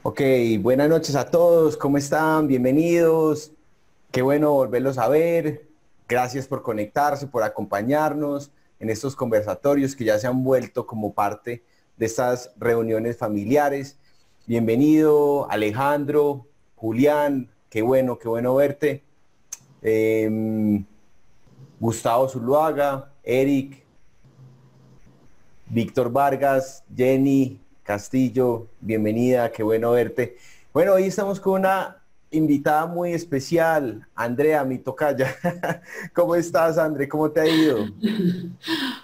Ok, buenas noches a todos, ¿cómo están? Bienvenidos, qué bueno volverlos a ver, gracias por conectarse, por acompañarnos en estos conversatorios que ya se han vuelto como parte de estas reuniones familiares. Bienvenido Alejandro, Julián, qué bueno verte. Em, Gustavo Zuluaga, Eric, Víctor Vargas, Jenny Castillo, bienvenida, qué bueno verte. Bueno, hoy estamos con una invitada muy especial, Andrea, mi tocaya. ¿Cómo estás, André? ¿Cómo te ha ido?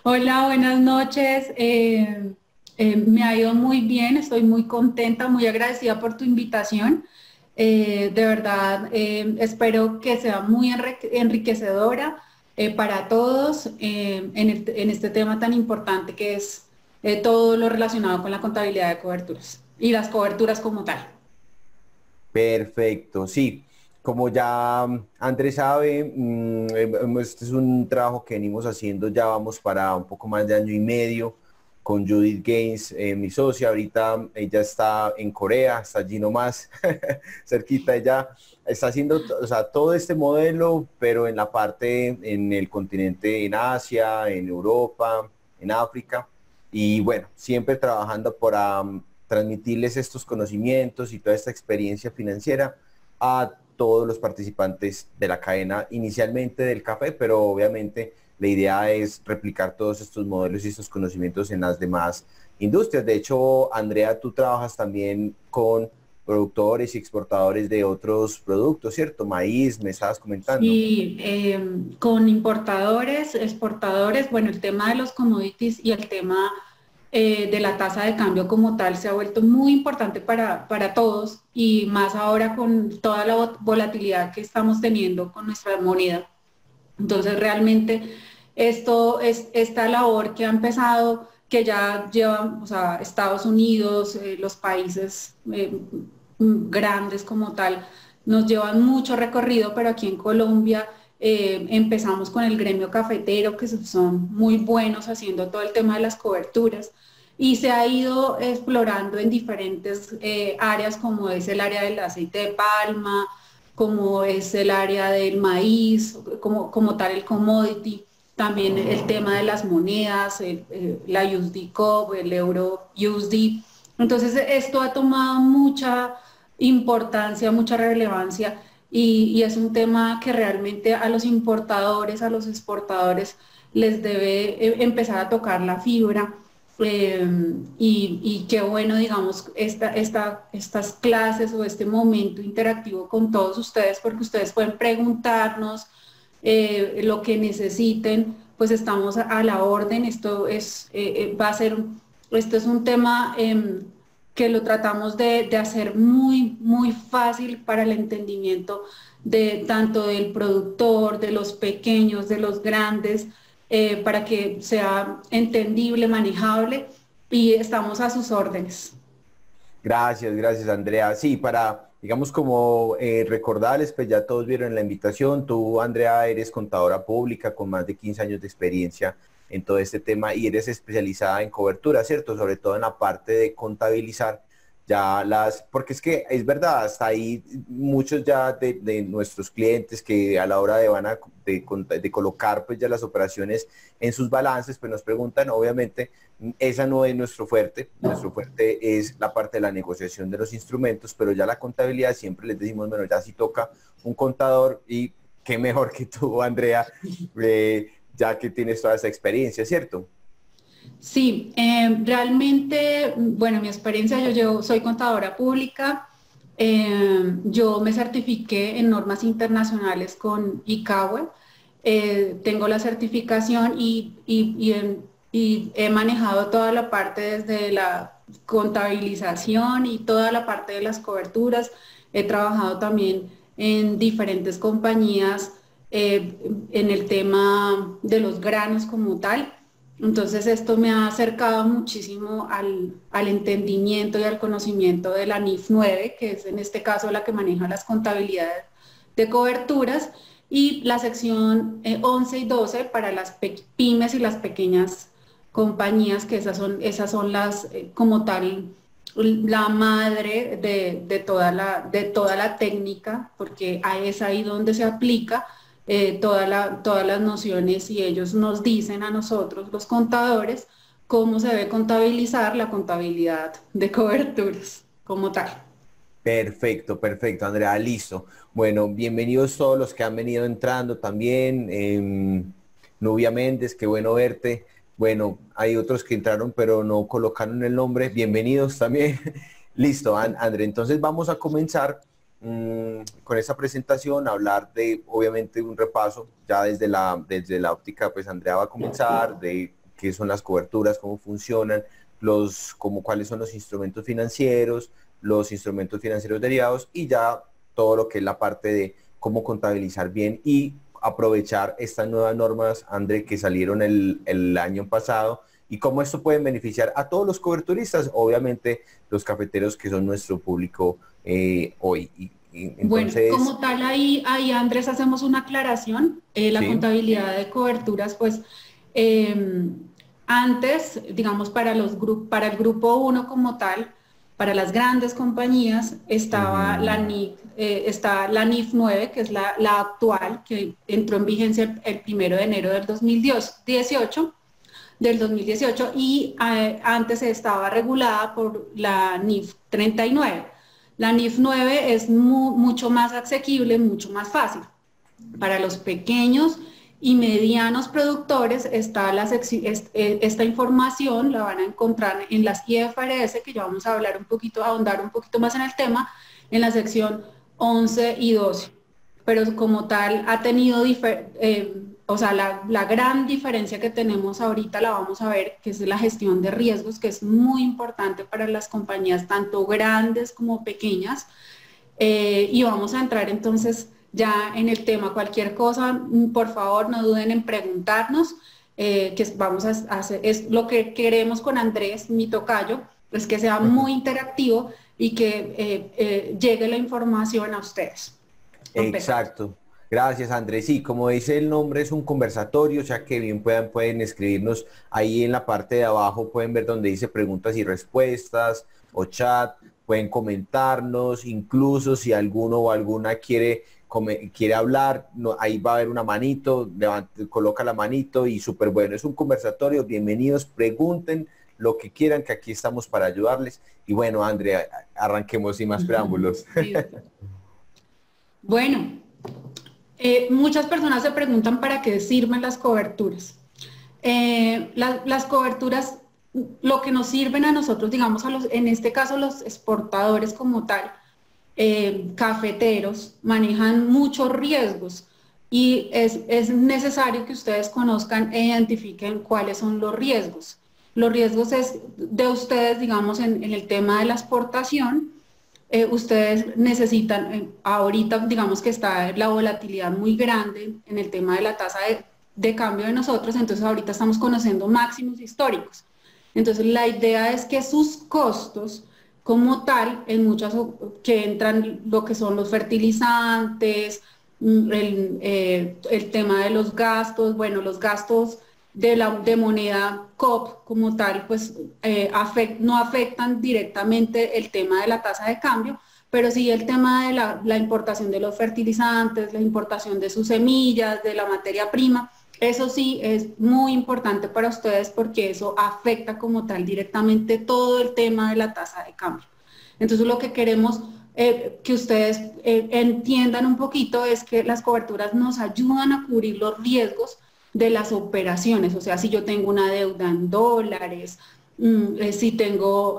Hola, buenas noches. Me ha ido muy bien, estoy muy contenta, muy agradecida por tu invitación. De verdad, espero que sea muy enriquecedora para todos en este tema tan importante que es todo lo relacionado con la contabilidad de coberturas y las coberturas como tal. Perfecto, sí. Como ya Andrés sabe, este es un trabajo que venimos haciendo, ya vamos para un poco más de año y medio con Judith Gaines, mi socia. Ahorita ella está en Corea, está allí nomás, cerquita. Ella está haciendo, o sea, todo este modelo, pero en la parte, en el continente, en Asia, en Europa, en África. Y bueno, siempre trabajando por transmitirles estos conocimientos y toda esta experiencia financiera a todos los participantes de la cadena, inicialmente del café, pero obviamente la idea es replicar todos estos modelos y estos conocimientos en las demás industrias. De hecho, Andrea, tú trabajas también con productores y exportadores de otros productos, ¿cierto? Maíz, me estabas comentando. Sí, con importadores, exportadores, bueno, el tema de los commodities y el tema de la tasa de cambio como tal se ha vuelto muy importante para todos y más ahora con toda la volatilidad que estamos teniendo con nuestra moneda. Entonces, realmente esta labor que ha empezado, que ya llevan, o sea, Estados Unidos, los países grandes como tal, nos llevan mucho recorrido, pero aquí en Colombia empezamos con el gremio cafetero, que son muy buenos haciendo todo el tema de las coberturas. Y se ha ido explorando en diferentes áreas, como es el área del aceite de palma, como es el área del maíz, como tal el commodity, también el tema de las monedas, la USD COP, el euro USD. Entonces esto ha tomado mucha importancia, mucha relevancia y es un tema que realmente a los importadores, a los exportadores les debe empezar a tocar la fibra. Y qué bueno, digamos, estas clases o este momento interactivo con todos ustedes, porque ustedes pueden preguntarnos lo que necesiten, pues estamos a la orden. Va a ser, esto es un tema que lo tratamos de hacer muy, muy fácil para el entendimiento de tanto del productor, de los pequeños, de los grandes, para que sea entendible, manejable y estamos a sus órdenes. Gracias, gracias Andrea. Sí, para, digamos, como recordarles, pues ya todos vieron la invitación. Tú, Andrea, eres contadora pública con más de 15 años de experiencia en todo este tema y eres especializada en cobertura, ¿cierto? Sobre todo en la parte de contabilizar ya porque es que es verdad, hasta ahí muchos ya de nuestros clientes que a la hora de colocar pues ya las operaciones en sus balances, pues nos preguntan, obviamente, esa no es nuestro fuerte es la parte de la negociación de los instrumentos, pero ya la contabilidad siempre les decimos, bueno, ya si toca un contador y qué mejor que tú, Andrea, ya que tienes toda esa experiencia, ¿cierto? Sí, realmente, bueno, mi experiencia, soy contadora pública, yo me certifiqué en normas internacionales con ICAWE, tengo la certificación y he manejado toda la parte desde la contabilización y toda la parte de las coberturas, he trabajado también en diferentes compañías en el tema de los granos como tal. Entonces esto me ha acercado muchísimo al entendimiento y al conocimiento de la NIF 9, que es en este caso la que maneja las contabilidades de coberturas, y la sección 11 y 12 para las pymes y las pequeñas compañías, que esas son las como tal la madre de toda la técnica, porque es ahí donde se aplica todas las nociones y ellos nos dicen a nosotros, los contadores, cómo se debe contabilizar la contabilidad de coberturas como tal. Perfecto, perfecto, Andrea, listo. Bueno, bienvenidos todos los que han venido entrando también. Nubia Méndez, qué bueno verte. Bueno, hay otros que entraron pero no colocaron el nombre. Bienvenidos también. Listo, Andrea. Entonces vamos a comenzar con esta presentación, a hablar de, obviamente, un repaso. Ya desde la óptica, pues Andrea va a comenzar, de qué son las coberturas, cómo funcionan, cuáles son los instrumentos financieros derivados y ya todo lo que es la parte de cómo contabilizar bien y aprovechar estas nuevas normas, André, que salieron el año pasado y cómo esto puede beneficiar a todos los coberturistas, obviamente los cafeteros que son nuestro público hoy. Entonces, bueno, como tal ahí Andrés hacemos una aclaración, la ¿sí? Contabilidad de coberturas, pues antes, digamos, para el grupo 1 como tal, para las grandes compañías, estaba la NIF 9, que es la actual, que entró en vigencia el 1 de enero del 2018, y antes estaba regulada por la NIF 39. La NIF 9 es mucho más asequible, mucho más fácil. Para los pequeños y medianos productores esta información la van a encontrar en las IFRS, que ya vamos a hablar ahondar un poquito más en el tema, en la sección 11 y 12. Pero como tal ha tenido, o sea, la gran diferencia que tenemos ahorita la vamos a ver, que es la gestión de riesgos, que es muy importante para las compañías, tanto grandes como pequeñas. Y vamos a entrar entonces ya en el tema. Cualquier cosa, por favor, no duden en preguntarnos, que vamos a hacer, es lo que queremos con Andrés, mi tocayo, es que sea muy interactivo y que llegue la información a ustedes. Exacto. Gracias, Andrés. Sí, como dice el nombre, es un conversatorio, o sea que bien pueden escribirnos ahí en la parte de abajo, pueden ver donde dice preguntas y respuestas o chat, pueden comentarnos, incluso si alguno o alguna quiere hablar, ahí va a haber una manito, coloca la manito y súper bueno. Es un conversatorio, bienvenidos, pregunten lo que quieran, que aquí estamos para ayudarles. Y bueno, Andrea, arranquemos sin más preámbulos. Sí. Bueno, muchas personas se preguntan para qué sirven las coberturas. Las coberturas, lo que nos sirven a nosotros, digamos, en este caso los exportadores como tal, cafeteros, manejan muchos riesgos y es necesario que ustedes conozcan e identifiquen cuáles son los riesgos. Los riesgos de ustedes, digamos, en el tema de la exportación. Ustedes necesitan, ahorita digamos que está la volatilidad muy grande en el tema de la tasa de cambio de nosotros, entonces ahorita estamos conociendo máximos históricos. Entonces la idea es que sus costos como tal, que entran lo que son los fertilizantes, el tema de los gastos, bueno, los gastos de moneda COP como tal, pues no afectan directamente el tema de la tasa de cambio, pero sí el tema de la importación de los fertilizantes, la importación de sus semillas, de la materia prima, eso sí es muy importante para ustedes porque eso afecta como tal directamente todo el tema de la tasa de cambio. Entonces lo que queremos que ustedes entiendan un poquito es que las coberturas nos ayudan a cubrir los riesgos de las operaciones, o sea, si yo tengo una deuda en dólares, si tengo,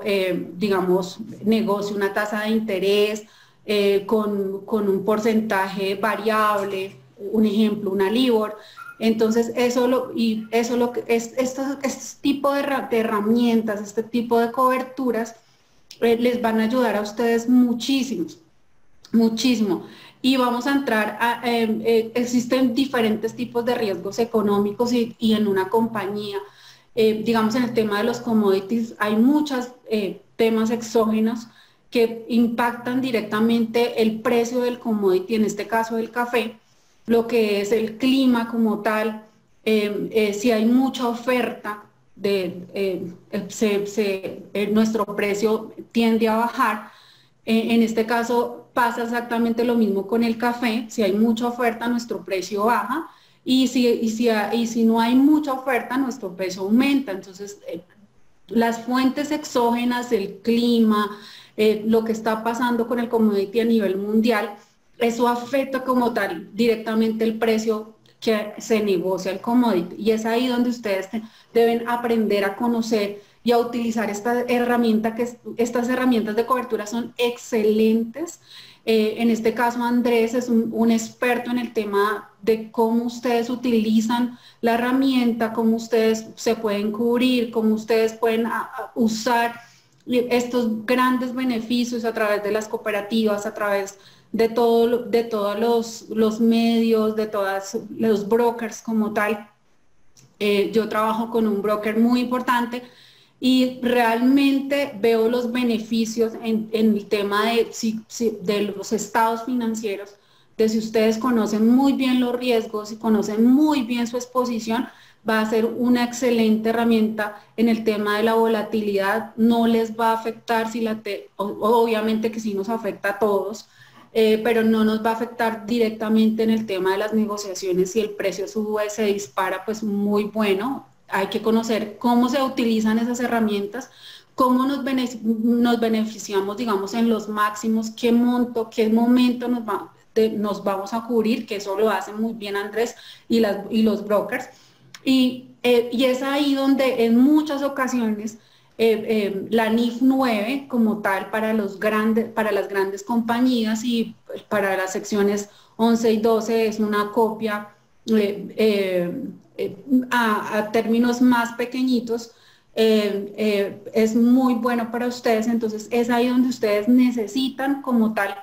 digamos, negocio una tasa de interés con un porcentaje variable, un ejemplo, una LIBOR, entonces este tipo de herramientas, este tipo de coberturas les van a ayudar a ustedes muchísimo. Y vamos a entrar existen diferentes tipos de riesgos económicos y en una compañía, digamos en el tema de los commodities, hay muchos temas exógenos que impactan directamente el precio del commodity, en este caso del café, lo que es el clima como tal, si hay mucha oferta nuestro precio tiende a bajar. En este caso pasa exactamente lo mismo con el café. Si hay mucha oferta, nuestro precio baja, y si no hay mucha oferta, nuestro precio aumenta. Entonces, las fuentes exógenas, el clima, lo que está pasando con el commodity a nivel mundial, eso afecta como tal directamente el precio que se negocia el commodity. Y es ahí donde ustedes deben aprender a conocer y a utilizar esta herramienta, estas herramientas de cobertura son excelentes. En este caso, Andrés es un experto en el tema de cómo ustedes utilizan la herramienta, cómo ustedes se pueden cubrir, cómo ustedes pueden usar estos grandes beneficios a través de las cooperativas, a través de todos los medios, de todos los brokers como tal. Yo trabajo con un broker muy importante y realmente veo los beneficios en el tema de los estados financieros, de si ustedes conocen muy bien los riesgos y conocen muy bien su exposición, va a ser una excelente herramienta en el tema de la volatilidad. No les va a afectar, obviamente que sí nos afecta a todos, pero no nos va a afectar directamente en el tema de las negociaciones. Si el precio sube, se dispara, pues muy bueno. Hay que conocer cómo se utilizan esas herramientas, cómo nos beneficiamos, digamos, en los máximos, qué monto, qué momento nos vamos a cubrir, que eso lo hacen muy bien Andrés y los brokers. Y es ahí donde en muchas ocasiones la NIF 9 como tal para las grandes compañías y para las secciones 11 y 12 es una copia a términos más pequeñitos. Es muy bueno para ustedes. Entonces es ahí donde ustedes necesitan como tal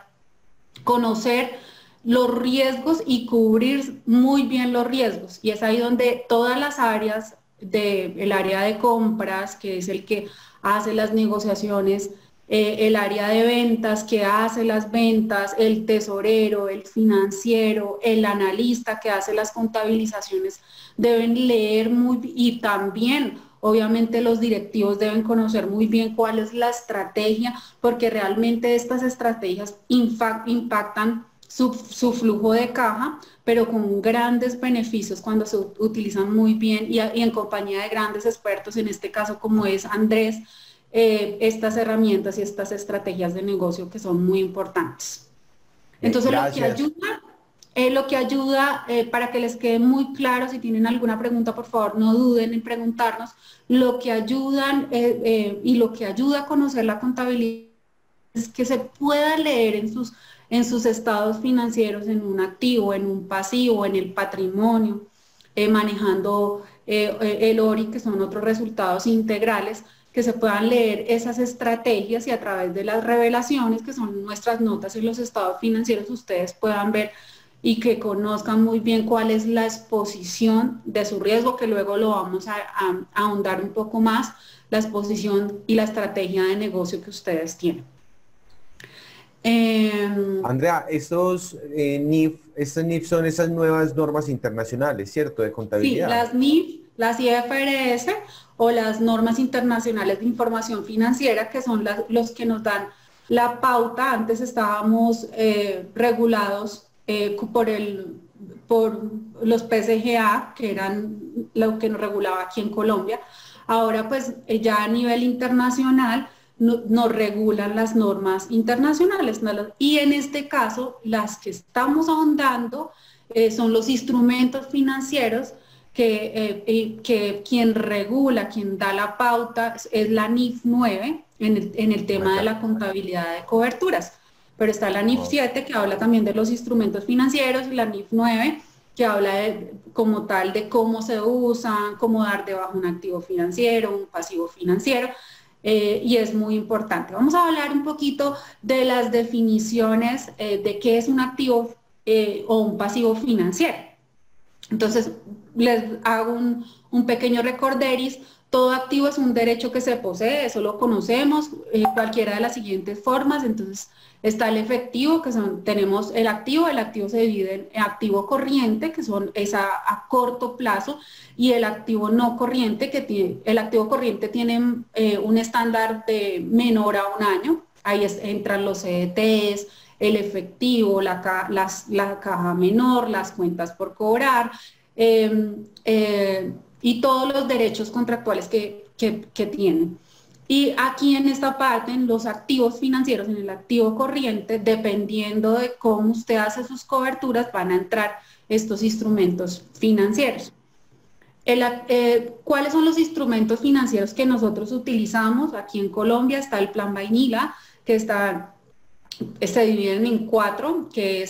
conocer los riesgos y cubrir muy bien los riesgos. Y es ahí donde todas las áreas del área de compras, que es el que hace las negociaciones, el área de ventas, que hace las ventas, el tesorero, el financiero, el analista que hace las contabilizaciones, deben leer y también obviamente los directivos deben conocer muy bien cuál es la estrategia, porque realmente estas estrategias impactan su flujo de caja, pero con grandes beneficios cuando se utilizan muy bien y en compañía de grandes expertos, en este caso como es Andrés, estas herramientas y estas estrategias de negocio que son muy importantes. Entonces lo que ayuda, para que les quede muy claro, si tienen alguna pregunta, por favor, no duden en preguntarnos. Lo que ayudan y lo que ayuda a conocer la contabilidad es que se pueda leer en sus estados financieros, en un activo, en un pasivo, en el patrimonio, manejando el ORI, que son otros resultados integrales, que se puedan leer esas estrategias y a través de las revelaciones, que son nuestras notas en los estados financieros, ustedes puedan ver y que conozcan muy bien cuál es la exposición de su riesgo, que luego lo vamos a ahondar un poco más, la exposición y la estrategia de negocio que ustedes tienen. Andrea, estos NIF son esas nuevas normas internacionales, ¿cierto? De contabilidad. Sí, las NIF, las IFRS o las normas internacionales de información financiera, que son los que nos dan la pauta. Antes estábamos regulados por los PSGA, que eran lo que nos regulaba aquí en Colombia. Ahora pues ya a nivel internacional nos regulan las normas internacionales, ¿no? Y en este caso las que estamos ahondando son los instrumentos financieros que quien regula, quien da la pauta es la NIF 9 en el tema de la contabilidad de coberturas. Pero está la NIF 7 que habla también de los instrumentos financieros y la NIF 9 que habla como tal de cómo se usan, cómo dar de baja un activo financiero, un pasivo financiero. Y es muy importante. Vamos a hablar un poquito de las definiciones de qué es un activo o un pasivo financiero. Entonces, les hago un pequeño recorderis todo activo es un derecho que se posee, eso lo conocemos, cualquiera de las siguientes formas. Entonces está el efectivo, tenemos el activo se divide en activo corriente, que es a corto plazo, y el activo no corriente, el activo corriente tiene un estándar de menor a un año. Ahí entran los CDTs, el efectivo, la caja menor, las cuentas por cobrar, y todos los derechos contractuales que tienen. Y aquí en esta parte, en los activos financieros, en el activo corriente, dependiendo de cómo usted hace sus coberturas, van a entrar estos instrumentos financieros. ¿Cuáles son los instrumentos financieros que nosotros utilizamos? Aquí en Colombia está el Plan Vainilla, que se dividen en 4, que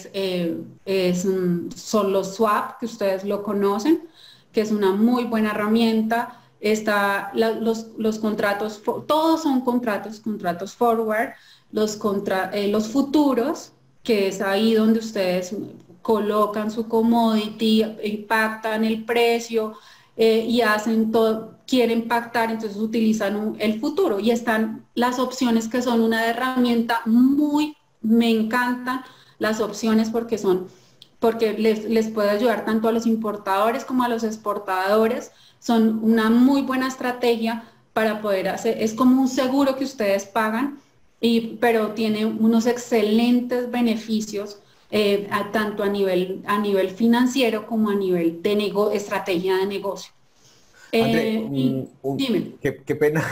son los swap, que ustedes lo conocen, que es una muy buena herramienta. Los contratos, todos son contratos forward, los futuros, que es ahí donde ustedes colocan su commodity, impactan el precio, y hacen todo, quieren pactar, entonces utilizan el futuro. Y están las opciones, que son una herramienta me encantan las opciones, porque les puede ayudar tanto a los importadores como a los exportadores. Son una muy buena estrategia para poder hacer, es como un seguro que ustedes pagan, pero tiene unos excelentes beneficios, tanto a nivel financiero como a nivel de estrategia de negocio. André, Dime. qué pena,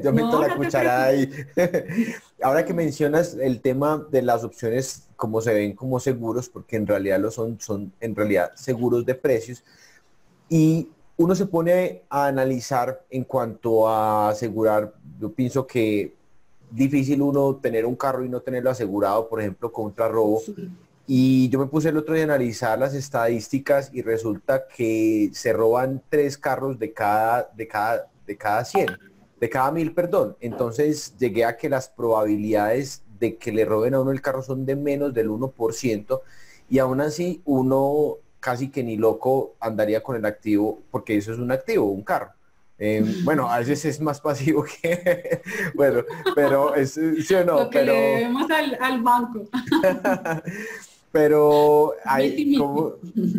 yo meto la cucharada ahí. Ahora que mencionas el tema de las opciones, como se ven como seguros, porque en realidad son en realidad seguros de precios, y uno se pone a analizar en cuanto a asegurar. Yo pienso que difícil uno tener un carro y no tenerlo asegurado, por ejemplo, contra robo. Sí. Y yo me puse el otro día a analizar las estadísticas y resulta que se roban 3 carros de cada 100, de cada 1000, perdón. Entonces llegué a que las probabilidades de que le roben a uno el carro son de menos del 1%, y aún así uno casi que ni loco andaría con el activo, porque eso es un activo, un carro. Bueno, a veces es más pasivo que... bueno, pero es... ¿sí o no? Lo que le debemos al banco. Pero hay como,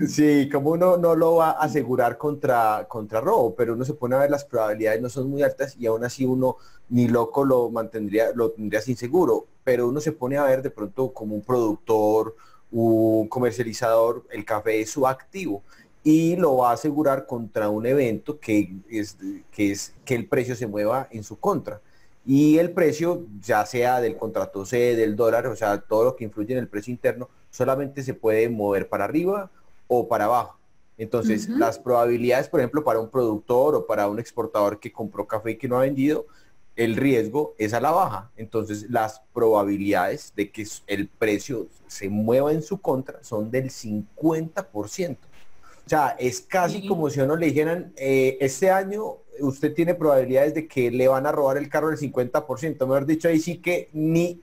sí, como uno no lo va a asegurar contra robo, pero uno se pone a ver, las probabilidades no son muy altas, y aún así uno ni loco lo tendría sin seguro. Pero uno se pone a ver de pronto como un productor, un comercializador, el café es su activo, y lo va a asegurar contra un evento que es que el precio se mueva en su contra. Y el precio, ya sea del contrato C, del dólar, o sea, todo lo que influye en el precio interno, solamente se puede mover para arriba o para abajo. Entonces, las probabilidades, por ejemplo, para un productor o para un exportador que compró café y que no ha vendido, el riesgo es a la baja. Entonces, las probabilidades de que el precio se mueva en su contra son del 50%. O sea, es casi como si a uno le dijeran, este año usted tiene probabilidades de que le van a robar el carro del 50%. Mejor dicho, ahí sí que ni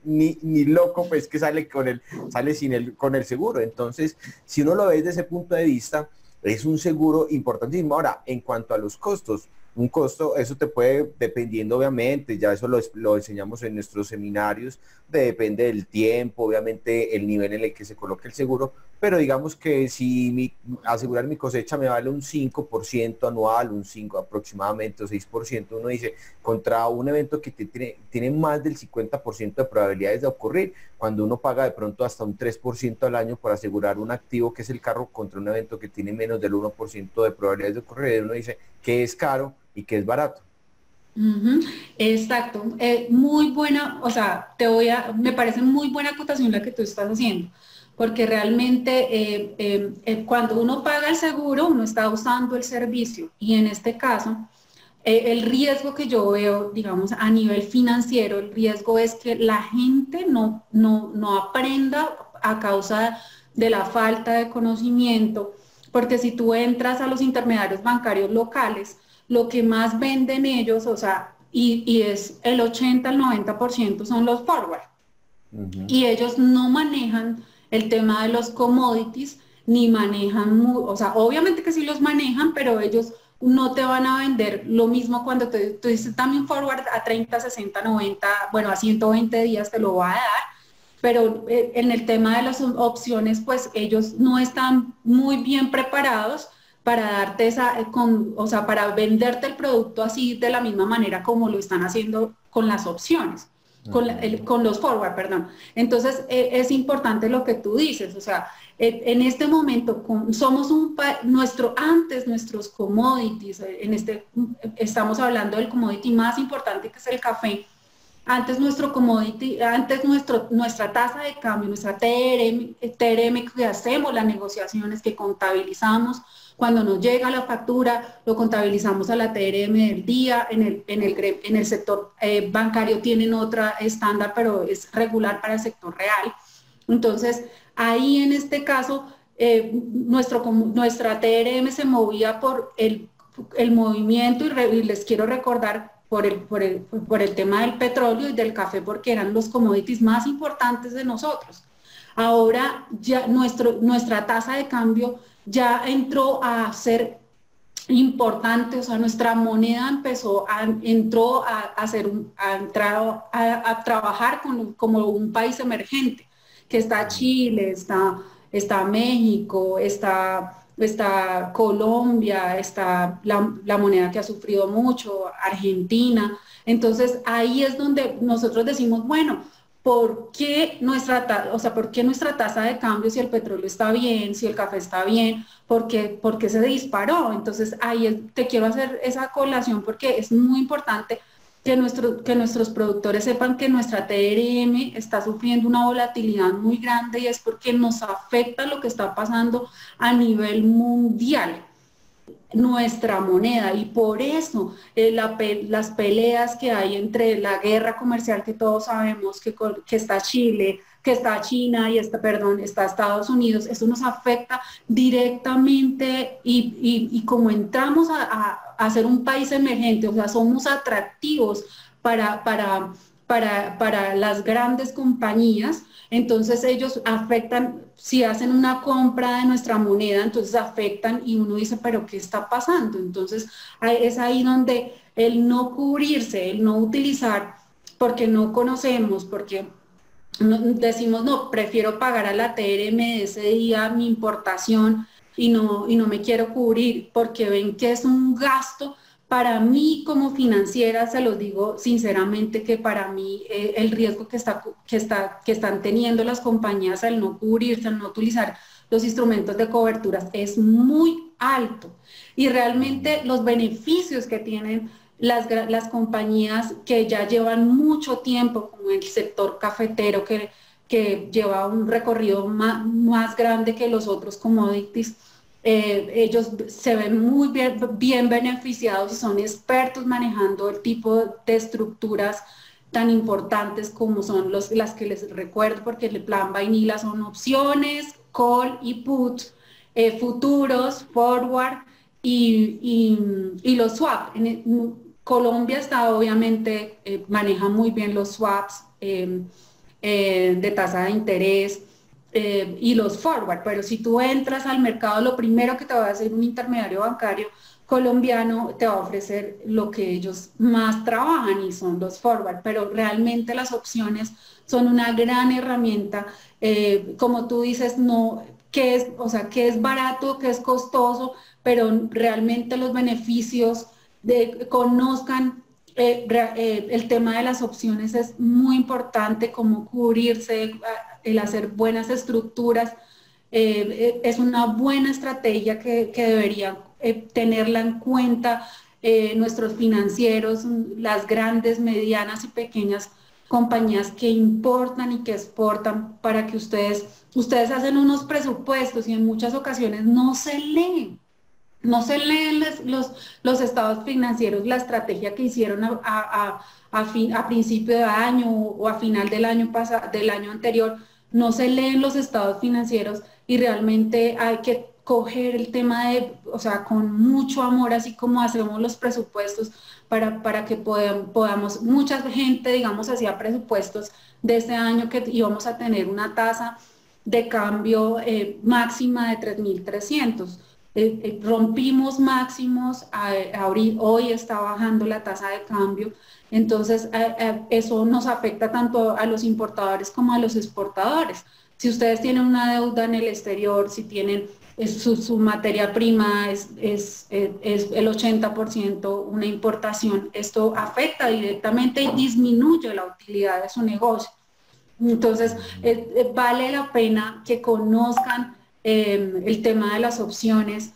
loco, pues, que sale con el seguro. Entonces, si uno lo ve desde ese punto de vista, es un seguro importantísimo. Ahora, en cuanto a los costos, un costo, eso te puede, dependiendo obviamente, ya eso lo enseñamos en nuestros seminarios, depende del tiempo, obviamente el nivel en el que se coloque el seguro, pero digamos que si asegurar mi cosecha me vale un 5% anual, un 5 aproximadamente, o 6%, uno dice, contra un evento que tiene más del 50% de probabilidades de ocurrir, cuando uno paga de pronto hasta un 3% al año por asegurar un activo que es el carro, contra un evento que tiene menos del 1% de probabilidades de ocurrir, uno dice que es caro y que es barato. Exacto, muy buena, o sea, me parece muy buena acotación la que tú estás haciendo, porque realmente cuando uno paga el seguro, uno está usando el servicio, y en este caso, el riesgo que yo veo, digamos, a nivel financiero, el riesgo es que la gente no aprenda a causa de la falta de conocimiento, porque si tú entras a los intermediarios bancarios locales, lo que más venden ellos, o sea, y es el 80 al 90% son los forward. Y ellos no manejan el tema de los commodities, ni manejan, o sea, obviamente que sí los manejan, pero ellos no te van a vender lo mismo cuando tú dices también forward a 30, 60, 90, bueno, a 120 días te lo va a dar, pero en el tema de las opciones, pues ellos no están muy bien preparados para darte o sea, para venderte el producto así de la misma manera como lo están haciendo con las opciones, con los forward, perdón. Entonces, es importante lo que tú dices, o sea, en este momento somos nuestros commodities, estamos hablando del commodity más importante que es el café. Antes nuestro commodity, nuestra tasa de cambio, nuestra TRM que hacemos las negociaciones, que contabilizamos, cuando nos llega la factura, lo contabilizamos a la TRM del día, en el sector bancario tienen otra estándar, pero es regular para el sector real. Entonces, ahí en este caso, nuestra TRM se movía por el movimiento y les quiero recordar por el tema del petróleo y del café, porque eran los commodities más importantes de nosotros. Ahora ya nuestra tasa de cambio ya entró a ser importante, o sea, nuestra moneda entró a trabajar como un país emergente, que está Chile, está México, está Colombia, está la moneda que ha sufrido mucho, Argentina. Entonces ahí es donde nosotros decimos, bueno, ¿por qué nuestra tasa de cambio, si el petróleo está bien, si el café está bien, por qué se disparó? Entonces ahí te quiero hacer esa colación porque es muy importante que nuestros productores sepan que nuestra TRM está sufriendo una volatilidad muy grande, y es porque nos afecta lo que está pasando a nivel mundial, nuestra moneda, y por eso las peleas que hay entre la guerra comercial que todos sabemos que está Chile, que está China y está Estados Unidos, eso nos afecta directamente, y como entramos a ser un país emergente, o sea, somos atractivos para las grandes compañías. Entonces ellos afectan, si hacen una compra de nuestra moneda, entonces afectan, y uno dice, pero ¿qué está pasando? Entonces es ahí donde el no cubrirse, el no utilizar, porque no conocemos, porque decimos, no, prefiero pagar a la TRM de ese día mi importación y no me quiero cubrir, porque ven que es un gasto. Para mí como financiera, se los digo sinceramente, que para mí el riesgo que están teniendo las compañías al no cubrirse, al no utilizar los instrumentos de coberturas es muy alto, y realmente los beneficios que tienen las compañías que ya llevan mucho tiempo, como el sector cafetero, que lleva un recorrido más grande que los otros commodities, ellos se ven muy bien beneficiados y son expertos manejando el tipo de estructuras tan importantes como son las que les recuerdo, porque el plan vainilla son opciones, call y put, futuros, forward y los swaps. Colombia obviamente maneja muy bien los swaps de tasa de interés, y los forward, pero si tú entras al mercado, lo primero que te va a hacer un intermediario bancario colombiano, te va a ofrecer lo que ellos más trabajan, y son los forward, pero realmente las opciones son una gran herramienta, como tú dices, no, que es barato, que es costoso, pero realmente los beneficios conozcan. El tema de las opciones es muy importante, cómo cubrirse, el hacer buenas estructuras, es una buena estrategia que deberían tenerla en cuenta nuestros financieros, las grandes, medianas y pequeñas compañías que importan y que exportan, para que ustedes hacen unos presupuestos y en muchas ocasiones no se leen. No se leen los estados financieros, la estrategia que hicieron a principio de año o a final del año anterior, no se leen los estados financieros, y realmente hay que coger el tema o sea, con mucho amor, así como hacemos los presupuestos, para que podamos, mucha gente, digamos, hacía presupuestos de este año que íbamos a tener una tasa de cambio máxima de 3.300. rompimos máximos, hoy está bajando la tasa de cambio, entonces eso nos afecta tanto a los importadores como a los exportadores. Si ustedes tienen una deuda en el exterior, si tienen su materia prima es el 80% una importación, esto afecta directamente y disminuye la utilidad de su negocio. Entonces, vale la pena que conozcan el tema de las opciones,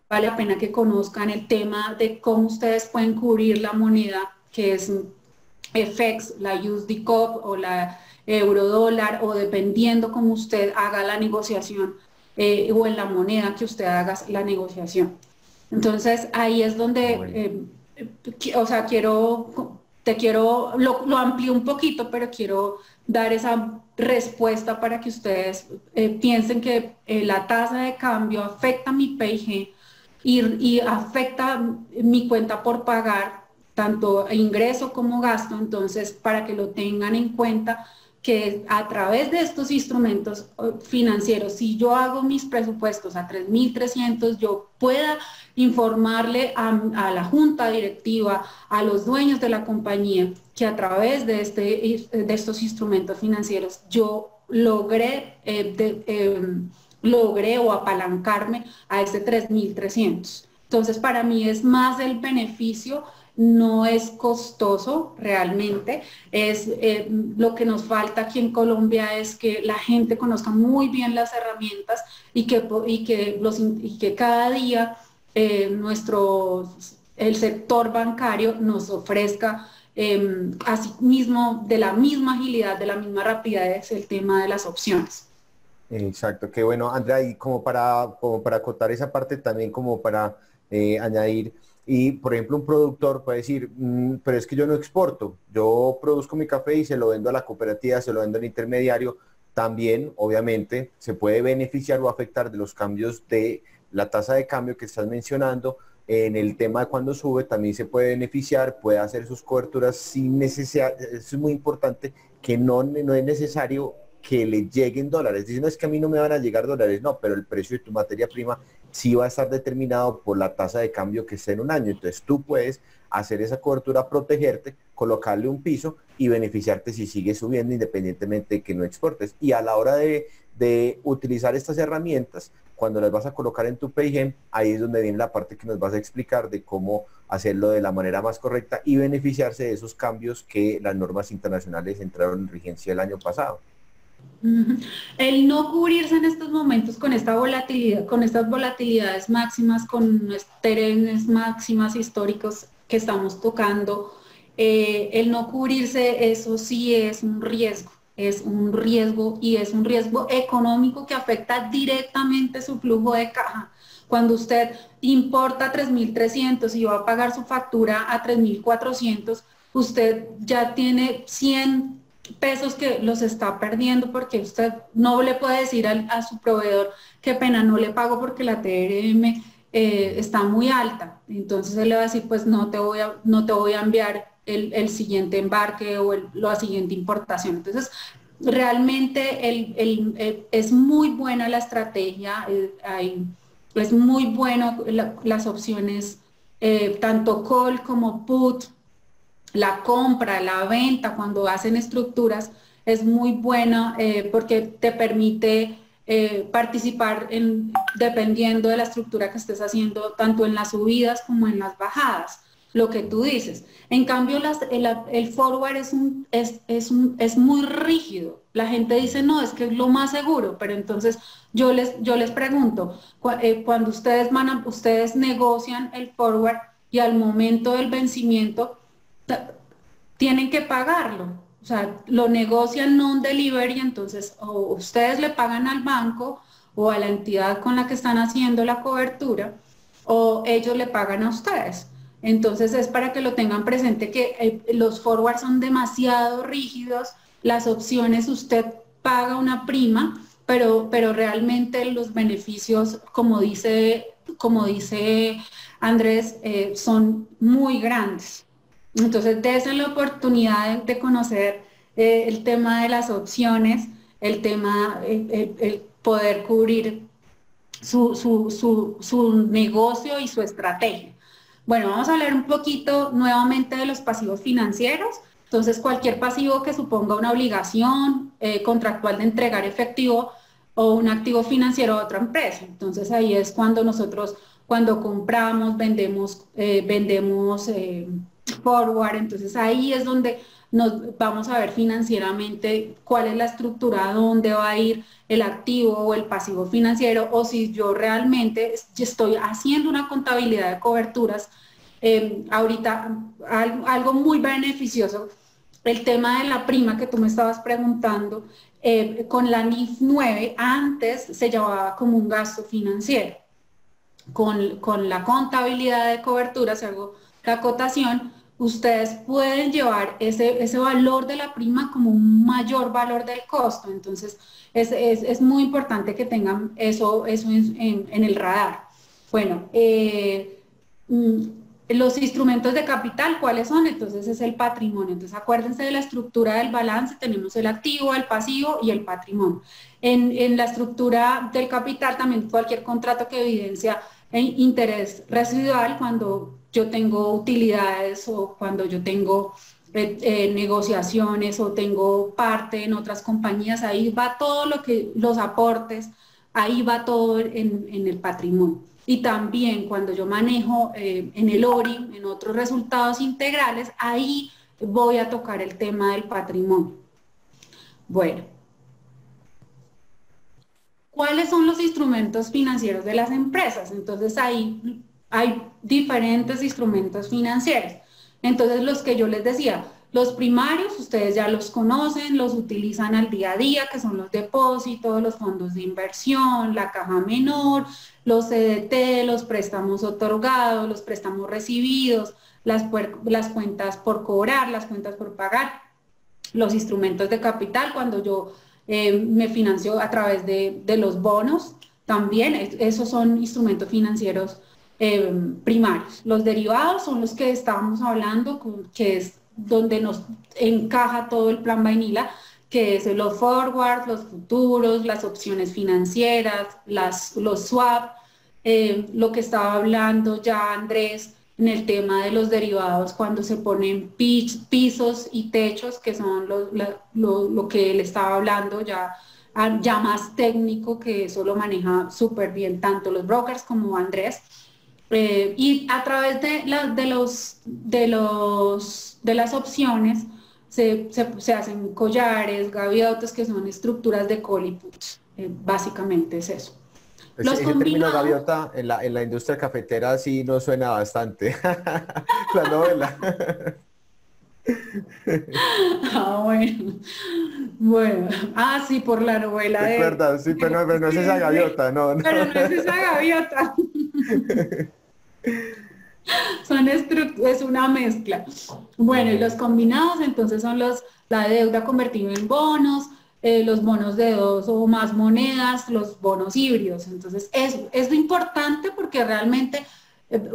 vale la pena que conozcan el tema de cómo ustedes pueden cubrir la moneda, que es FX, la USD COP o la euro dólar, o dependiendo cómo usted haga la negociación o en la moneda que usted haga la negociación. Entonces, ahí es donde, o sea, lo amplío un poquito, pero quiero dar esa respuesta para que ustedes piensen que la tasa de cambio afecta mi P&G y afecta mi cuenta por pagar, tanto ingreso como gasto. Entonces, para que lo tengan en cuenta, que a través de estos instrumentos financieros, si yo hago mis presupuestos a 3.300, yo pueda informarle a la junta directiva, a los dueños de la compañía, que a través de estos instrumentos financieros yo logré o apalancarme a este 3.300. Entonces, para mí es más el beneficio, no es costoso realmente. Lo que nos falta aquí en Colombia es que la gente conozca muy bien las herramientas y que cada día el sector bancario nos ofrezca así mismo, de la misma agilidad, de la misma rapidez, el tema de las opciones. Exacto, qué bueno, Andrea, y como para acotar esa parte también, como para añadir, y por ejemplo un productor puede decir, pero es que yo no exporto, yo produzco mi café y se lo vendo a la cooperativa, se lo vendo al intermediario, también obviamente se puede beneficiar o afectar de los cambios de la tasa de cambio que estás mencionando. En el tema de cuando sube también se puede beneficiar, puede hacer sus coberturas sin necesidad. Es muy importante que no es necesario que le lleguen dólares. Dicen, no, es que a mí no me van a llegar dólares, no, pero el precio de tu materia prima sí va a estar determinado por la tasa de cambio que esté en un año. Entonces tú puedes hacer esa cobertura, protegerte, colocarle un piso y beneficiarte si sigue subiendo independientemente de que no exportes. Y a la hora de utilizar estas herramientas, cuando las vas a colocar en tu P&G, ahí es donde viene la parte que nos vas a explicar de cómo hacerlo de la manera más correcta y beneficiarse de esos cambios que las normas internacionales entraron en vigencia el año pasado. El no cubrirse en estos momentos con esta volatilidad, con estas volatilidades máximas, con los terrenos máximas históricos que estamos tocando, el no cubrirse, eso sí es un riesgo. Es un riesgo y es un riesgo económico que afecta directamente su flujo de caja. Cuando usted importa 3.300 y va a pagar su factura a 3.400, usted ya tiene 100 pesos que los está perdiendo porque usted no le puede decir a su proveedor, qué pena, no le pago porque la TRM está muy alta. Entonces él le va a decir, pues no te voy a enviar el siguiente embarque o la siguiente importación. Entonces, realmente es muy buena la estrategia, es muy bueno las opciones, tanto call como put, la compra, la venta, cuando hacen estructuras, es muy buena porque te permite participar dependiendo de la estructura que estés haciendo, tanto en las subidas como en las bajadas, lo que tú dices. En cambio, el forward es muy rígido. La gente dice, no, es que es lo más seguro, pero entonces yo les pregunto, cuando ustedes negocian el forward y al momento del vencimiento, tienen que pagarlo. O sea, lo negocian non-delivery, entonces o ustedes le pagan al banco o a la entidad con la que están haciendo la cobertura, o ellos le pagan a ustedes. Entonces es para que lo tengan presente que los forwards son demasiado rígidos, las opciones usted paga una prima, pero realmente los beneficios, como dice Andrés, son muy grandes. Entonces, dése la oportunidad de conocer el tema de las opciones, el tema, el poder cubrir su negocio y su estrategia. Bueno, vamos a hablar un poquito nuevamente de los pasivos financieros. Entonces, cualquier pasivo que suponga una obligación contractual de entregar efectivo o un activo financiero a otra empresa. Entonces, ahí es cuando nosotros, cuando compramos, vendemos forward. Entonces, ahí es donde nos vamos a ver financieramente cuál es la estructura, dónde va a ir el activo o el pasivo financiero, o si yo realmente estoy haciendo una contabilidad de coberturas. Ahorita, algo muy beneficioso, el tema de la prima que tú me estabas preguntando, con la NIF 9 antes se llevaba como un gasto financiero. Con la contabilidad de coberturas, hago la acotación, ustedes pueden llevar ese valor de la prima como un mayor valor del costo. Entonces, es muy importante que tengan eso en el radar. Bueno, los instrumentos de capital, ¿cuáles son? Entonces es el patrimonio. Entonces acuérdense de la estructura del balance, tenemos el activo, el pasivo y el patrimonio. En la estructura del capital también cualquier contrato que evidencia interés residual, cuando yo tengo utilidades o cuando yo tengo negociaciones o tengo parte en otras compañías, ahí va todo lo que, los aportes, ahí va todo en el patrimonio. Y también cuando yo manejo en el ORI, en otros resultados integrales, ahí voy a tocar el tema del patrimonio. Bueno, ¿cuáles son los instrumentos financieros de las empresas? Entonces ahí hay diferentes instrumentos financieros. Entonces los que yo les decía, los primarios, ustedes ya los conocen, los utilizan al día a día, que son los depósitos, los fondos de inversión, la caja menor, los CDT, los préstamos otorgados, los préstamos recibidos, las cuentas por cobrar, las cuentas por pagar, los instrumentos de capital, cuando yo me financio a través de los bonos, también esos son instrumentos financieros primarios. Los derivados son los que estábamos hablando, que es donde nos encaja todo el plan Vainilla, que es los forwards, los futuros, las opciones financieras, los swap, lo que estaba hablando ya Andrés en el tema de los derivados, cuando se ponen pisos y techos, que son lo que él estaba hablando ya más técnico, que eso lo maneja súper bien tanto los brokers como Andrés. Y a través de las opciones se hacen collares, gaviotas, que son estructuras de call y puts. Básicamente es eso. Ese término gaviota en la industria cafetera sí nos suena bastante. La novela. Bueno. Bueno. Sí, por la novela de... ¿Recuerdas? Sí, pero no es esa gaviota, no. Pero no es esa gaviota. Es una mezcla. Bueno, y los combinados entonces son la deuda convertida en bonos, los bonos de 2 o más monedas, los bonos híbridos. Entonces es importante porque realmente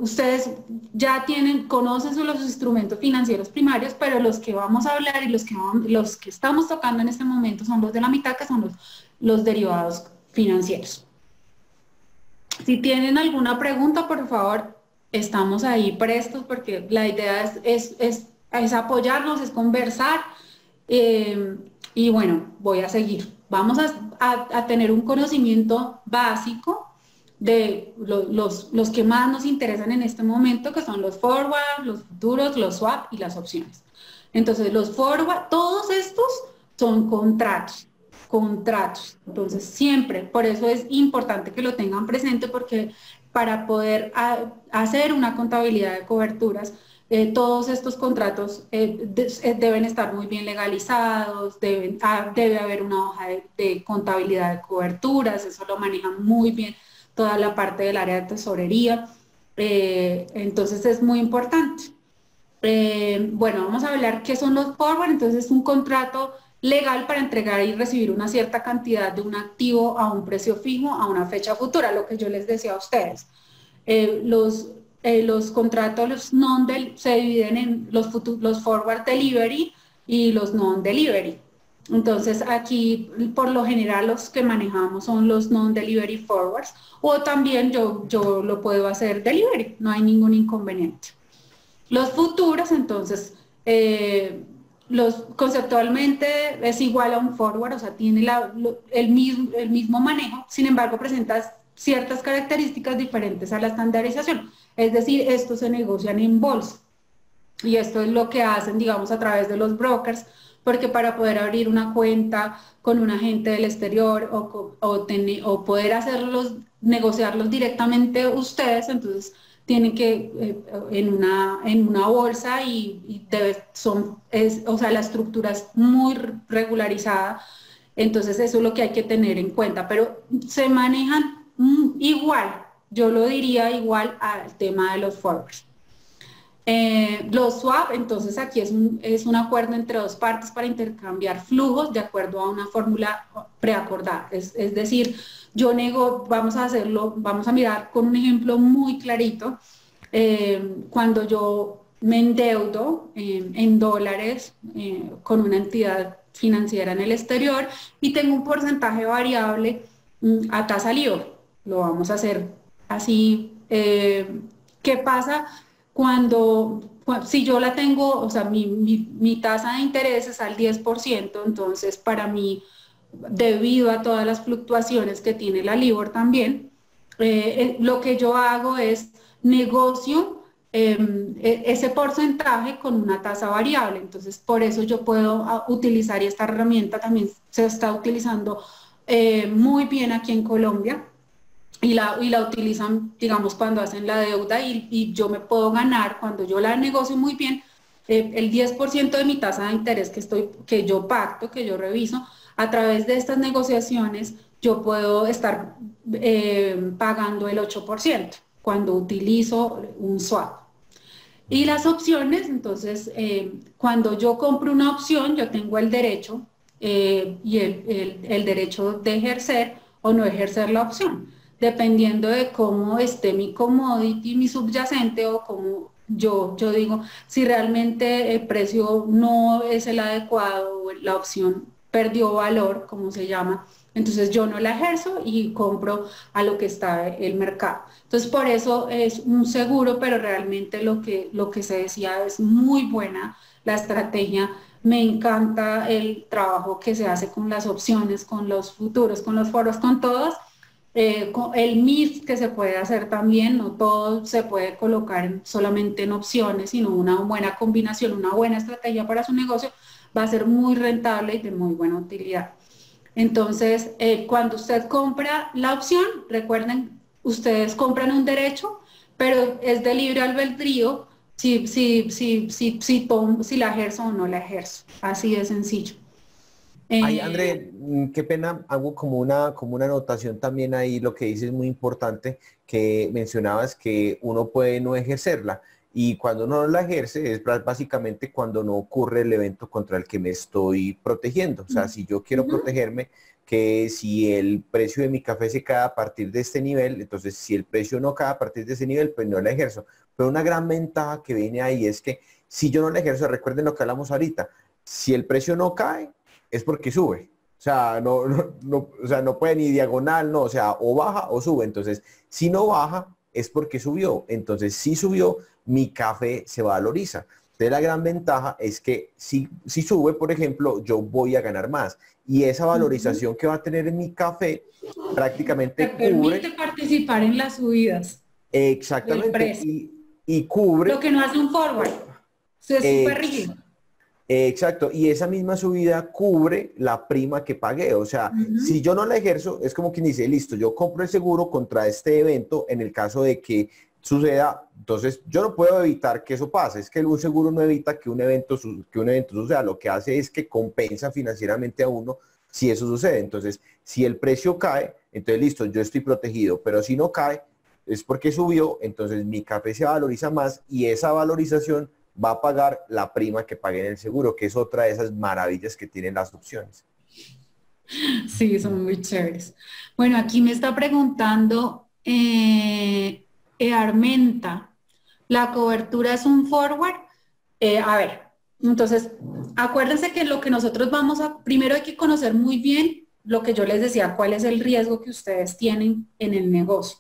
ustedes ya conocen los instrumentos financieros primarios, pero los que vamos a hablar y los que estamos tocando en este momento son los de la mitad, que son los derivados financieros. Si tienen alguna pregunta, por favor, estamos ahí prestos, porque la idea es apoyarnos, es conversar. Y bueno, voy a seguir. Vamos a tener un conocimiento básico de los que más nos interesan en este momento, que son los forward, los futuros, los swap y las opciones. Entonces, los forward, todos estos son contratos. Entonces, siempre, por eso es importante que lo tengan presente, porque para poder hacer una contabilidad de coberturas, todos estos contratos deben estar muy bien legalizados, debe haber una hoja de contabilidad de coberturas, eso lo maneja muy bien toda la parte del área de tesorería, entonces es muy importante. Bueno, vamos a hablar qué son los forward. Entonces es un contrato legal para entregar y recibir una cierta cantidad de un activo a un precio fijo a una fecha futura, lo que yo les decía a ustedes. Los contratos se dividen en los forward delivery y los non-delivery. Entonces aquí por lo general los que manejamos son los non-delivery forwards o también yo lo puedo hacer delivery, no hay ningún inconveniente. Los futuros, entonces, conceptualmente es igual a un forward, o sea, tiene el mismo manejo, sin embargo presenta ciertas características diferentes a la estandarización. Es decir, estos se negocian en bolsa y esto es lo que hacen, digamos, a través de los brokers, porque para poder abrir una cuenta con un agente del exterior o poder negociarlos directamente ustedes, entonces tienen que en una bolsa o sea, la estructura es muy regularizada, entonces eso es lo que hay que tener en cuenta, pero se manejan igual, yo lo diría igual al tema de los forwards. Los swap, entonces aquí es un acuerdo entre dos partes para intercambiar flujos de acuerdo a una fórmula preacordada. Es decir, vamos a mirar con un ejemplo muy clarito. Cuando yo me endeudo en dólares con una entidad financiera en el exterior y tengo un porcentaje variable a tasa LIBOR, lo vamos a hacer así. ¿Qué pasa? Si yo la tengo, o sea, mi tasa de interés es al 10%, entonces para mí, debido a todas las fluctuaciones que tiene la LIBOR también, lo que yo hago es negocio ese porcentaje con una tasa variable. Entonces, por eso yo puedo utilizar, y esta herramienta también se está utilizando muy bien aquí en Colombia, y la utilizan, digamos, cuando hacen la deuda y yo me puedo ganar, cuando yo la negocio muy bien, el 10% de mi tasa de interés que yo pacto, que yo reviso, a través de estas negociaciones, yo puedo estar pagando el 8% cuando utilizo un swap. Y las opciones, entonces, cuando yo compro una opción, yo tengo el derecho y el derecho de ejercer o no ejercer la opción, dependiendo de cómo esté mi commodity, mi subyacente, o cómo yo digo, si realmente el precio no es el adecuado, o la opción perdió valor, como se llama, entonces yo no la ejerzo y compro a lo que está el mercado. Entonces por eso es un seguro, pero realmente lo que se decía es muy buena la estrategia. Me encanta el trabajo que se hace con las opciones, con los futuros, con los foros, con todos. Con el mix que se puede hacer también, no todo se puede colocar solamente en opciones, sino una buena combinación, una buena estrategia para su negocio va a ser muy rentable y de muy buena utilidad. Entonces, cuando usted compra la opción, recuerden, ustedes compran un derecho, pero es de libre albedrío si la ejerzo o no la ejerzo. Así de sencillo. Ay, Eh, André, qué pena, hago como una anotación también ahí, lo que dices es muy importante, que mencionabas que uno puede no ejercerla y cuando uno no la ejerce es básicamente cuando no ocurre el evento contra el que me estoy protegiendo. O sea, si yo quiero protegerme, que si el precio de mi café se cae a partir de este nivel, entonces si el precio no cae a partir de ese nivel, pues no la ejerzo. Pero una gran ventaja que viene ahí es que si yo no la ejerzo, recuerden lo que hablamos ahorita, si el precio no cae, es porque sube. O sea, o sea, no puede ni diagonal, no, o sea, o baja o sube. Entonces, si no baja, es porque subió. Entonces, si subió, mi café se valoriza. Entonces, la gran ventaja es que si sube, por ejemplo, yo voy a ganar más. Y esa valorización que va a tener en mi café Te prácticamente permite cubre, participar en las subidas del exactamente, precio. y Lo cubre. que no hace un forward. Eso es súper ex- rígido. Exacto, y esa misma subida cubre la prima que pagué. O sea, si yo no la ejerzo, es como quien dice, listo, yo compro el seguro contra este evento en el caso de que suceda. Entonces, yo no puedo evitar que eso pase. Es que un seguro no evita que que un evento suceda. Lo que hace es que compensa financieramente a uno si eso sucede. Entonces, si el precio cae, entonces listo, yo estoy protegido. Pero si no cae, es porque subió, entonces mi café se valoriza más y esa valorización va a pagar la prima que pague en el seguro, que es otra de esas maravillas que tienen las opciones. Sí, son muy chéveres. Bueno, aquí me está preguntando Armenta, ¿la cobertura es un forward? A ver. Entonces, acuérdense que lo que nosotros primero hay que conocer muy bien lo que yo les decía, cuál es el riesgo que ustedes tienen en el negocio.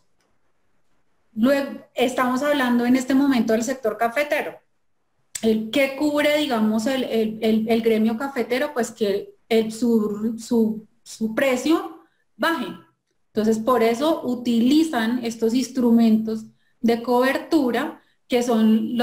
Luego, estamos hablando en este momento del sector cafetero. ¿Qué cubre, digamos, el gremio cafetero? Pues que su precio baje. Entonces, por eso utilizan estos instrumentos de cobertura que son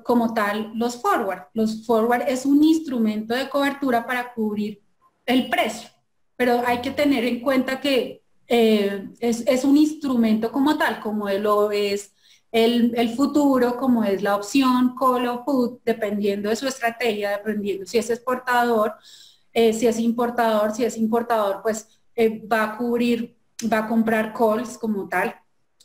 como tal los forward. Los forward es un instrumento de cobertura para cubrir el precio, pero hay que tener en cuenta que es un instrumento como tal, como lo es el futuro, como es la opción call o put, dependiendo de su estrategia, dependiendo si es exportador, si es importador, pues va a cubrir, va a comprar calls como tal.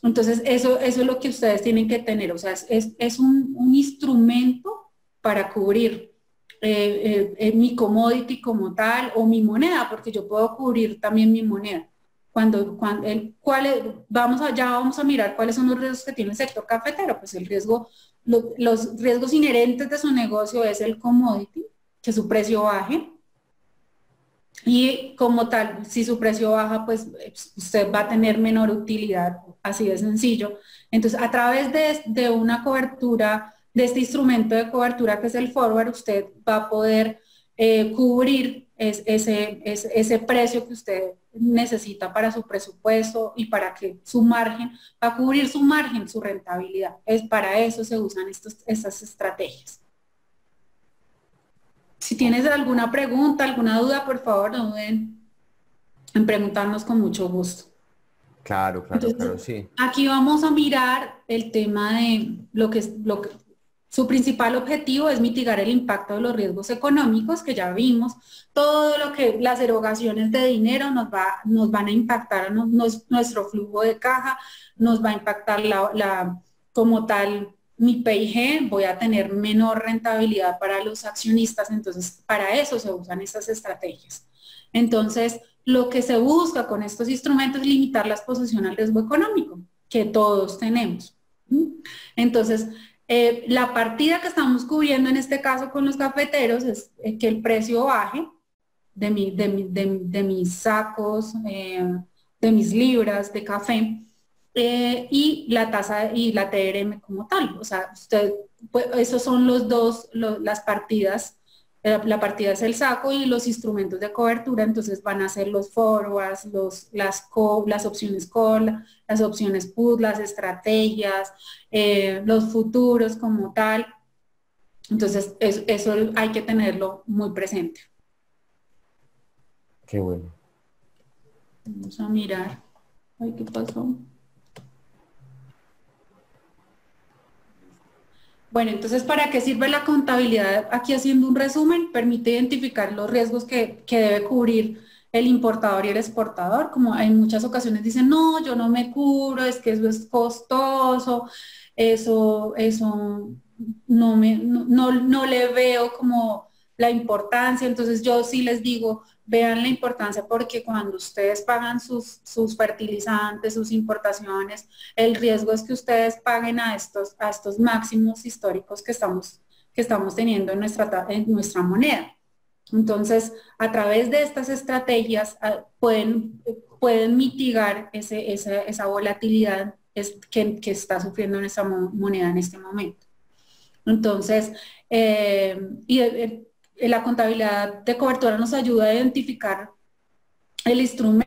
Entonces, eso es lo que ustedes tienen que tener, o sea, es un instrumento para cubrir mi commodity como tal o mi moneda, porque yo puedo cubrir también mi moneda. Ya vamos a mirar cuáles son los riesgos que tiene el sector cafetero. Pues el riesgo, los riesgos inherentes de su negocio es el commodity, que su precio baje. Y como tal, si su precio baja, pues usted va a tener menor utilidad, así de sencillo. Entonces, a través de una cobertura, de este instrumento de cobertura que es el forward, usted va a poder cubrir ese precio que usted necesita para su presupuesto y para que su margen, va a cubrir su margen, su rentabilidad. Para eso se usan estas estrategias. Si tienes alguna pregunta, alguna duda, por favor, no duden en preguntarnos con mucho gusto. Claro, Entonces, claro, sí. aquí vamos a mirar el tema de su principal objetivo es mitigar el impacto de los riesgos económicos, que ya vimos, todo lo que las erogaciones de dinero nos van a impactar nuestro flujo de caja, nos va a impactar como tal mi PIG, voy a tener menor rentabilidad para los accionistas, entonces para eso se usan estas estrategias. Entonces, lo que se busca con estos instrumentos es limitar la exposición al riesgo económico que todos tenemos. Entonces, la partida que estamos cubriendo en este caso con los cafeteros es que el precio baje de mis sacos, de mis libras de café, y la tasa y la TRM como tal. O sea, pues, esos son las partidas. La partida es el saco y los instrumentos de cobertura, entonces van a ser los forwards, las opciones call, las opciones put, las estrategias, los futuros como tal. Entonces, eso hay que tenerlo muy presente. Qué bueno. Vamos a mirar. Ay, ¿qué pasó? Bueno, entonces, ¿para qué sirve la contabilidad? Aquí haciendo un resumen, permite identificar los riesgos que debe cubrir el importador y el exportador. Como en muchas ocasiones dicen, no, yo no me cubro, es que eso es costoso, eso no le veo como la importancia. Entonces yo sí les digo, vean la importancia porque cuando ustedes pagan sus fertilizantes, sus importaciones, el riesgo es que ustedes paguen a estos máximos históricos que estamos teniendo en nuestra moneda. Entonces, a través de estas estrategias pueden mitigar esa volatilidad que está sufriendo nuestra moneda en este momento. Entonces, la contabilidad de cobertura nos ayuda a identificar el instrumento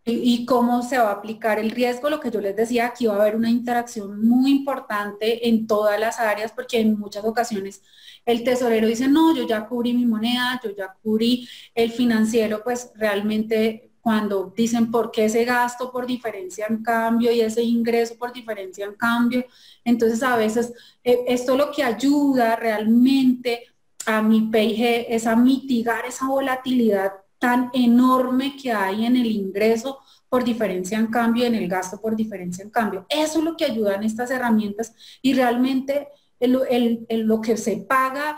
y cómo se va a aplicar el riesgo. Lo que yo les decía, aquí va a haber una interacción muy importante en todas las áreas, porque en muchas ocasiones el tesorero dice, no, yo ya cubrí mi moneda, yo ya cubrí el financiero, pues realmente cuando dicen por qué ese gasto por diferencia en cambio y ese ingreso por diferencia en cambio, entonces a veces esto lo que ayuda realmente a mi PIG es a mitigar esa volatilidad tan enorme que hay en el ingreso por diferencia en cambio, en el gasto por diferencia en cambio. Eso es lo que ayudan estas herramientas y realmente lo que se paga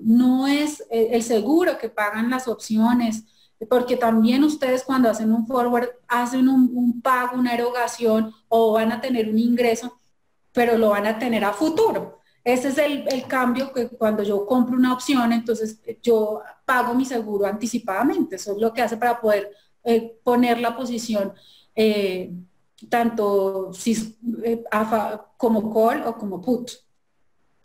no es el seguro que pagan las opciones, porque también ustedes cuando hacen un forward hacen un pago, una erogación o van a tener un ingreso, pero lo van a tener a futuro. ese es el cambio, que cuando yo compro una opción, entonces yo pago mi seguro anticipadamente. Eso es lo que hace para poder poner la posición tanto si, como call o como put.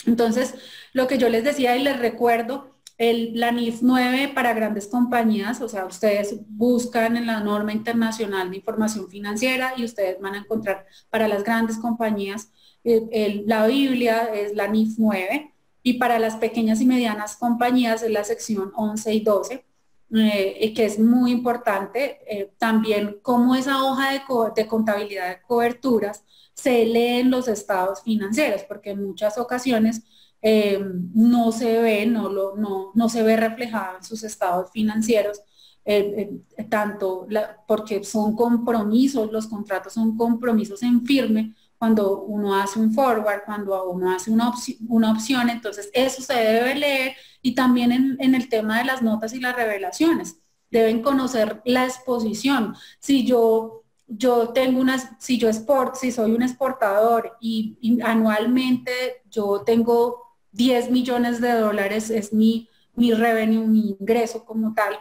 Entonces, lo que yo les decía y les recuerdo, la NIF 9 para grandes compañías, o sea, ustedes buscan en la norma internacional de información financiera y ustedes van a encontrar para las grandes compañías, la Biblia es la NIF 9 y para las pequeñas y medianas compañías es la sección 11 y 12. Que es muy importante, también cómo esa hoja de contabilidad de coberturas se lee en los estados financieros, porque en muchas ocasiones no se ve, no se ve reflejado en sus estados financieros, porque son compromisos, los contratos son compromisos en firme, cuando uno hace un forward, cuando uno hace una opción, entonces eso se debe leer y también en el tema de las notas y las revelaciones. Deben conocer la exposición. Si tengo si soy un exportador y anualmente yo tengo 10 millones de dólares, es mi revenue, mi ingreso como tal,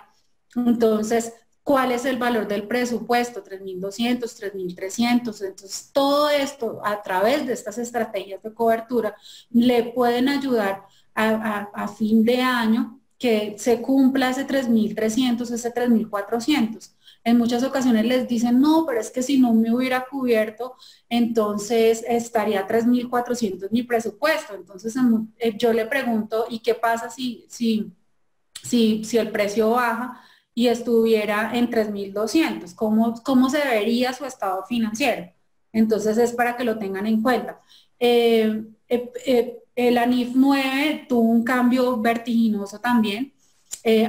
entonces cuál es el valor del presupuesto, 3.200, 3.300. Entonces, todo esto a través de estas estrategias de cobertura le pueden ayudar a fin de año que se cumpla ese 3.300, ese 3.400. En muchas ocasiones les dicen, no, pero es que si no me hubiera cubierto, entonces estaría 3.400 mi presupuesto. Entonces yo le pregunto, ¿y qué pasa si el precio baja y estuviera en 3.200? ¿Cómo se vería su estado financiero? Entonces es para que lo tengan en cuenta. El ANIF 9 tuvo un cambio vertiginoso también.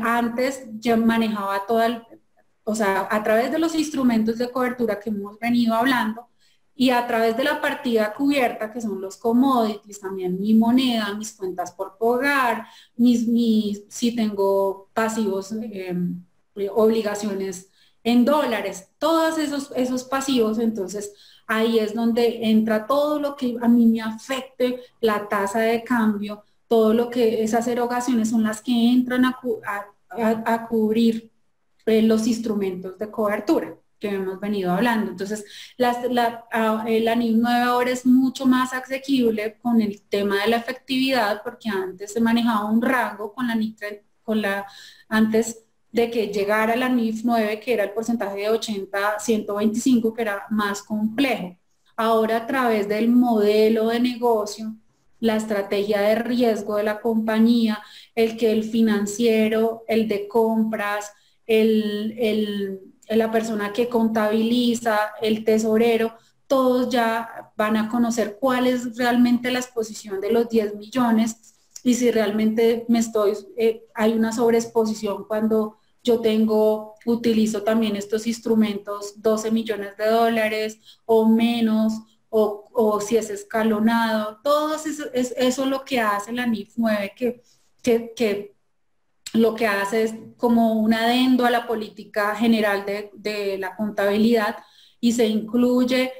Antes yo manejaba o sea, a través de los instrumentos de cobertura que hemos venido hablando y a través de la partida cubierta, que son los commodities, también mi moneda, mis cuentas por pagar, si tengo pasivos, obligaciones en dólares, todos esos pasivos, entonces ahí es donde entra todo lo que a mí me afecte la tasa de cambio, todo lo que esas erogaciones son las que entran a cubrir los instrumentos de cobertura que hemos venido hablando. Entonces, la NIF 9 ahora es mucho más asequible con el tema de la efectividad, porque antes se manejaba un rango con antes de que llegara la NIF 9, que era el porcentaje de 80 a 125, que era más complejo. Ahora, a través del modelo de negocio, la estrategia de riesgo de la compañía, el que el financiero, el de compras, la persona que contabiliza, el tesorero, todos ya van a conocer cuál es realmente la exposición de los 10 millones y si realmente hay una sobreexposición cuando yo utilizo también estos instrumentos, 12 millones de dólares o menos, o si es escalonado. Todo eso es lo que hace la NIF 9, que lo que hace es como un adendo a la política general de la contabilidad y se incluye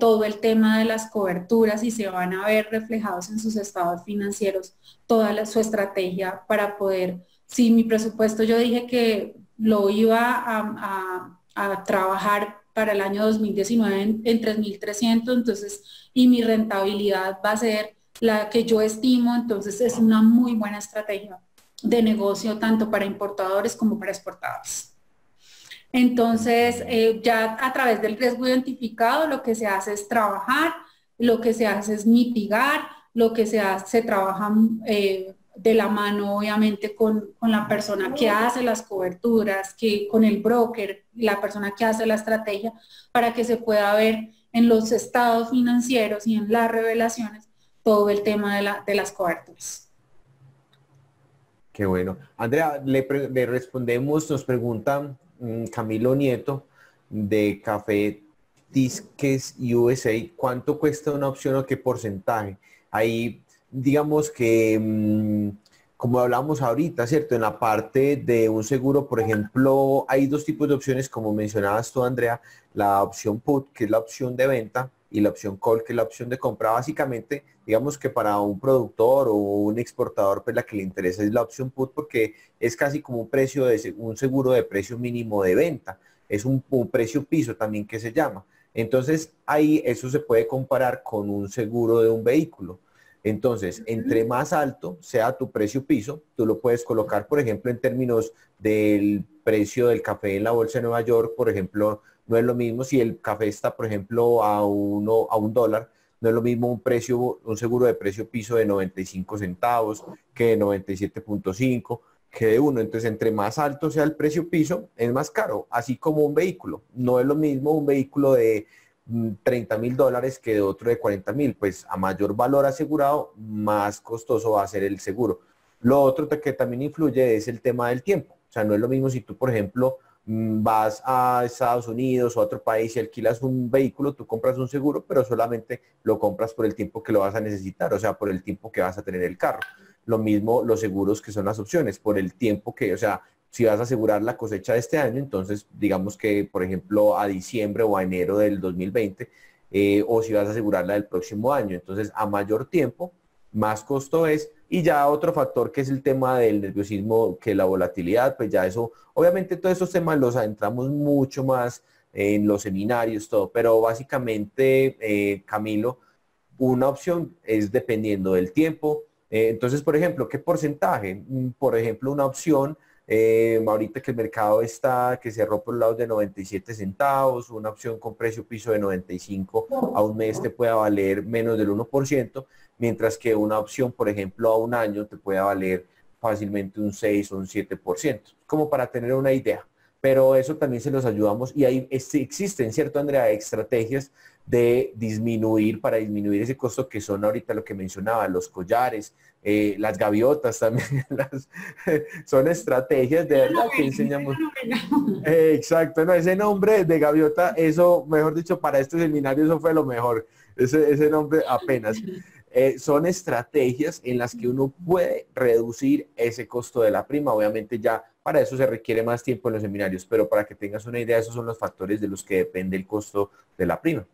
todo el tema de las coberturas y se van a ver reflejados en sus estados financieros toda su estrategia para poder, si mi presupuesto yo dije que lo iba a trabajar para el año 2019 en 3.300, entonces, y mi rentabilidad va a ser la que yo estimo, entonces es una muy buena estrategia de negocio tanto para importadores como para exportadores. Entonces, ya a través del riesgo identificado, lo que se hace es trabajar, lo que se hace es mitigar, lo que se trabaja de la mano, obviamente, con la persona que hace las coberturas, con el broker, la persona que hace la estrategia, para que se pueda ver en los estados financieros y en las revelaciones todo el tema de las coberturas. Qué bueno. Andrea, le respondemos, nos pregunta Camilo Nieto de Café Tisques USA, ¿cuánto cuesta una opción o qué porcentaje? Ahí, digamos que, como hablamos ahorita, ¿cierto? En la parte de un seguro, por ejemplo, hay dos tipos de opciones, como mencionabas tú, Andrea, la opción put, que es la opción de venta, y la opción call, que es la opción de compra. Básicamente, digamos que para un productor o un exportador, pues la que le interesa es la opción put, porque es casi como un precio de un seguro de precio mínimo de venta. Es un precio piso también que se llama. Entonces, ahí eso se puede comparar con un seguro de un vehículo. Entonces, entre más alto sea tu precio piso, tú lo puedes colocar, por ejemplo, en términos del precio del café en la bolsa de Nueva York, por ejemplo, no es lo mismo si el café está, por ejemplo, a un dólar, no es lo mismo un precio, un seguro de precio piso de 95 centavos que de 97.5, que de uno. Entonces, entre más alto sea el precio piso, es más caro, así como un vehículo. No es lo mismo un vehículo de $30,000 que de otro de 40,000, pues a mayor valor asegurado, más costoso va a ser el seguro. Lo otro que también influye es el tema del tiempo. O sea, no es lo mismo si tú, por ejemplo, vas a Estados Unidos o a otro país y alquilas un vehículo, tú compras un seguro, pero solamente lo compras por el tiempo que lo vas a necesitar, o sea, por el tiempo que vas a tener el carro. Lo mismo los seguros, que son las opciones, por el tiempo que, o sea, si vas a asegurar la cosecha de este año, entonces digamos que, por ejemplo, a diciembre o a enero del 2020, o si vas a asegurarla del próximo año. Entonces, a mayor tiempo, más costo es. Y ya otro factor que es el tema del nerviosismo, que la volatilidad, pues ya eso, obviamente todos estos temas los adentramos mucho más en los seminarios, todo, pero básicamente, Camilo, una opción es dependiendo del tiempo. Entonces, por ejemplo, ¿qué porcentaje? Por ejemplo, una opción, ahorita que el mercado está, que cerró por los lados de 97 centavos, una opción con precio piso de 95 a un mes te pueda valer menos del 1%, mientras que una opción, por ejemplo, a un año te pueda valer fácilmente un 6 o un 7%, como para tener una idea. Pero eso también se los ayudamos y ahí existen, ¿cierto, Andrea? Estrategias de disminuir, para disminuir ese costo, que son ahorita lo que mencionaba, los collares, las gaviotas también, son estrategias de verdad que enseñamos. Exacto, no, ese nombre de gaviota, eso, mejor dicho, para este seminario eso fue lo mejor, ese nombre apenas. Son estrategias en las que uno puede reducir ese costo de la prima. Obviamente ya para eso se requiere más tiempo en los seminarios, pero para que tengas una idea, esos son los factores de los que depende el costo de la prima.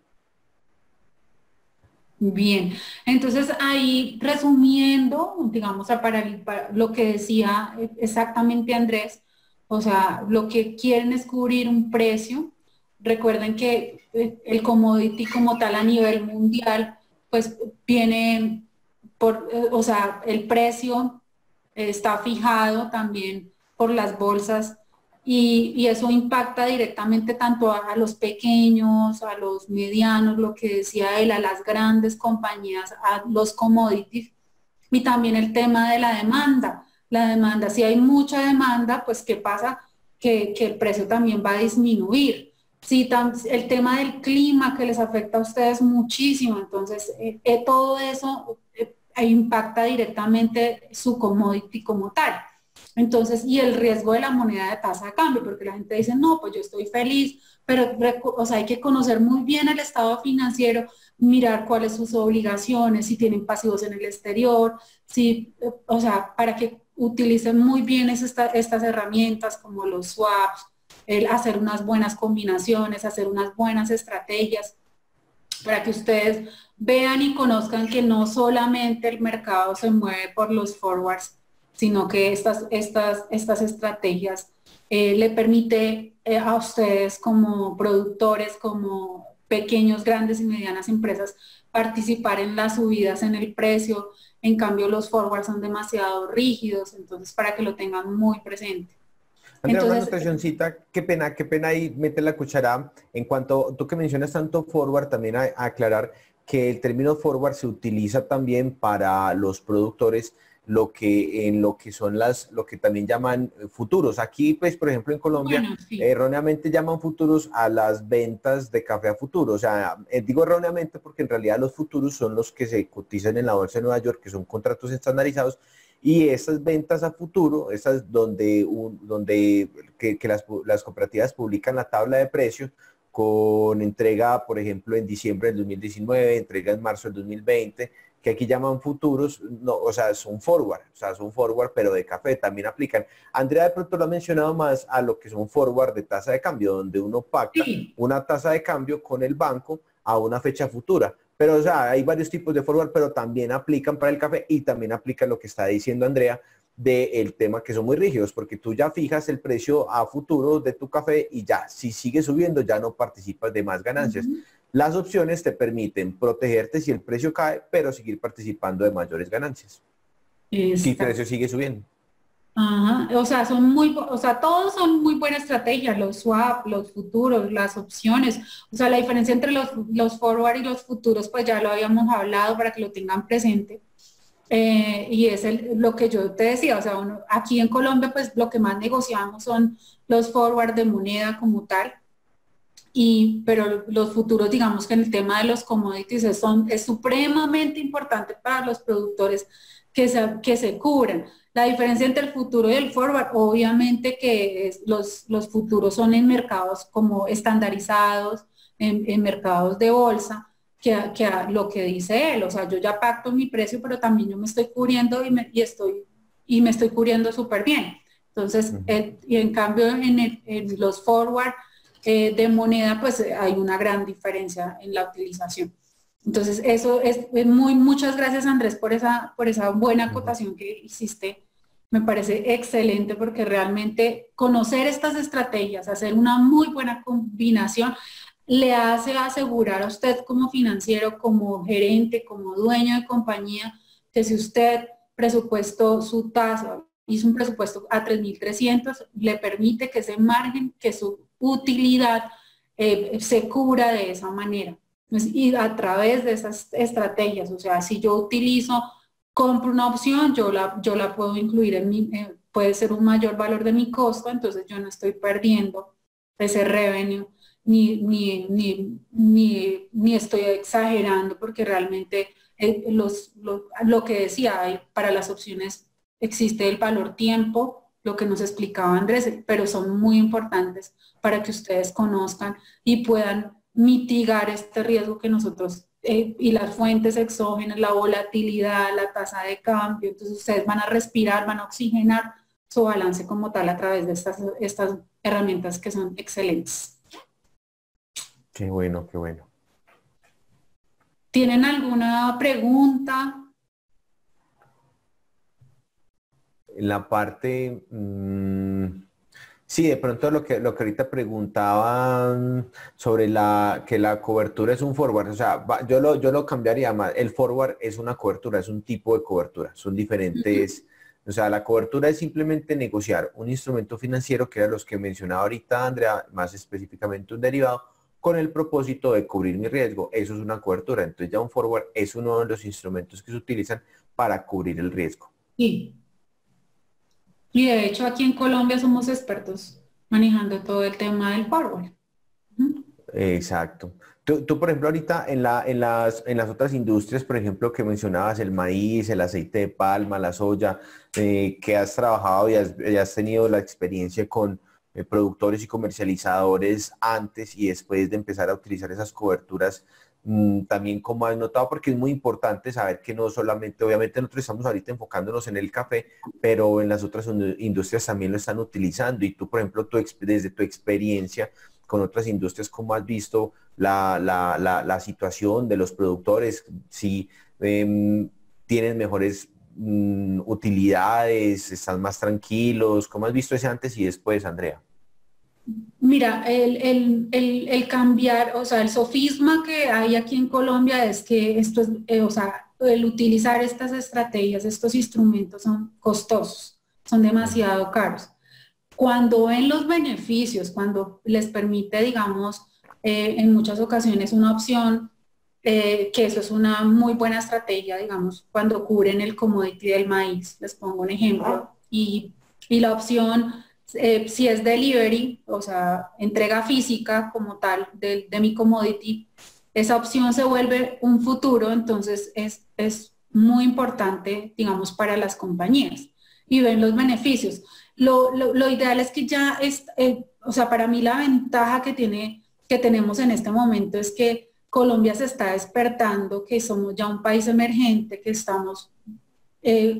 Bien, entonces ahí resumiendo, digamos, para lo que decía exactamente Andrés, o sea, lo que quieren es cubrir un precio. Recuerden que el commodity como tal a nivel mundial, pues viene o sea, el precio está fijado también por las bolsas y eso impacta directamente tanto a los pequeños, a los medianos, lo que decía él, a las grandes compañías, a los commodities y también el tema de la demanda. La demanda, si hay mucha demanda, pues ¿qué pasa? Que el precio también va a disminuir. Sí, el tema del clima que les afecta a ustedes muchísimo, entonces todo eso impacta directamente su commodity como tal. Entonces, y el riesgo de la moneda de tasa de cambio, porque la gente dice, no, pues yo estoy feliz, pero o sea, hay que conocer muy bien el estado financiero, mirar cuáles son sus obligaciones, si tienen pasivos en el exterior, si, o sea, para que utilicen muy bien estas herramientas como los swaps, el hacer unas buenas combinaciones, hacer unas buenas estrategias, para que ustedes vean y conozcan que no solamente el mercado se mueve por los forwards, sino que estas estrategias le permite a ustedes como productores, como pequeños, grandes y medianas empresas, participar en las subidas en el precio. En cambio, los forwards son demasiado rígidos, entonces para que lo tengan muy presente. Andrea, una Entonces, anotacioncita, qué pena ahí mete la cucharada. En cuanto tú que mencionas tanto forward, también a aclarar que el término forward se utiliza también para los productores, lo que son lo que también llaman futuros. Aquí, pues, por ejemplo, en Colombia, bueno, sí. erróneamente llaman futuros a las ventas de café a futuro. O sea, digo erróneamente porque en realidad los futuros son los que se cotizan en la bolsa de Nueva York, que son contratos estandarizados, y esas ventas a futuro, esas donde que las cooperativas publican la tabla de precios con entrega, por ejemplo, en diciembre del 2019, entrega en marzo del 2020, que aquí llaman futuros, no, o sea, son forward, pero de café también aplican. Andrea de pronto lo ha mencionado más a lo que son forward de tasa de cambio, donde uno pacta Sí. una tasa de cambio con el banco a una fecha futura. Pero, o sea, hay varios tipos de forward, pero también aplican para el café y también aplica lo que está diciendo Andrea del tema que son muy rígidos, porque tú ya fijas el precio a futuro de tu café y ya, si sigue subiendo, ya no participas de más ganancias. Las opciones te permiten protegerte si el precio cae, pero seguir participando de mayores ganancias. Si el precio sigue subiendo. Ajá, o sea, todos son muy buenas estrategias, los swap, los futuros, las opciones. O sea, la diferencia entre los forward y los futuros, pues ya lo habíamos hablado para que lo tengan presente. Y es lo que yo te decía, o sea, aquí en Colombia, pues lo que más negociamos son los forward de moneda como tal. Pero los futuros, digamos que en el tema de los commodities es supremamente importante para los productores que se cubran. La diferencia entre el futuro y el forward, obviamente que los futuros son en mercados como estandarizados, en mercados de bolsa, que lo que dice él, o sea, yo ya pacto mi precio, pero también yo me estoy cubriendo y me estoy cubriendo súper bien. Entonces, y en cambio en los forward de moneda, pues hay una gran diferencia en la utilización. Entonces, eso es muchas gracias, Andrés, por esa buena acotación que hiciste. Me parece excelente porque realmente conocer estas estrategias, hacer una muy buena combinación, le hace asegurar a usted como financiero, como gerente, como dueño de compañía, que si usted presupuestó su tasa, hizo un presupuesto a 3.300, le permite que ese margen, que su utilidad se cubra de esa manera. Y a través de esas estrategias, o sea, si yo compro una opción, yo la puedo incluir puede ser un mayor valor de mi costo, entonces yo no estoy perdiendo ese revenue, ni estoy exagerando, porque realmente lo que decía, para las opciones existe el valor tiempo, lo que nos explicaba Andrés, pero son muy importantes para que ustedes conozcan y puedan mitigar este riesgo que nosotros y las fuentes exógenas, la volatilidad, la tasa de cambio. Entonces ustedes van a respirar, van a oxigenar su balance como tal a través de estas herramientas que son excelentes. Qué bueno, qué bueno. ¿Tienen alguna pregunta? En la parte, sí, de pronto lo que ahorita preguntaban sobre que la cobertura es un forward, o sea, yo lo cambiaría más. El forward es una cobertura, es un tipo de cobertura, son diferentes. O sea, la cobertura es simplemente negociar un instrumento financiero, que era los que mencionaba ahorita Andrea, más específicamente un derivado, con el propósito de cubrir mi riesgo. Eso es una cobertura. Entonces ya un forward es uno de los instrumentos que se utilizan para cubrir el riesgo. Sí. Y de hecho aquí en Colombia somos expertos manejando todo el tema del forward. Exacto. Tú, por ejemplo, ahorita en las otras industrias, por ejemplo, que mencionabas, el maíz, el aceite de palma, la soya, que has trabajado y has tenido la experiencia con productores y comercializadores antes y después de empezar a utilizar esas coberturas, también como has notado, porque es muy importante saber que no solamente, obviamente nosotros estamos ahorita enfocándonos en el café, pero en las otras industrias también lo están utilizando. Y tú, por ejemplo, desde tu experiencia con otras industrias, ¿cómo has visto la situación de los productores? Si tienen mejores utilidades, están más tranquilos. ¿Cómo has visto ese antes y después, Andrea? Mira, el cambiar, o sea, el sofisma que hay aquí en Colombia es que esto es, o sea, el utilizar estas estrategias, estos instrumentos son costosos, son demasiado caros. Cuando ven los beneficios, cuando les permite, digamos, en muchas ocasiones una opción, que eso es una muy buena estrategia, digamos, cuando cubren el commodity del maíz, les pongo un ejemplo, y la opción, si es delivery, o sea, entrega física como tal de mi commodity, esa opción se vuelve un futuro, entonces es muy importante, digamos, para las compañías y ven los beneficios. Lo ideal es que ya o sea, para mí la ventaja que tenemos en este momento es que Colombia se está despertando, que somos ya un país emergente, que estamos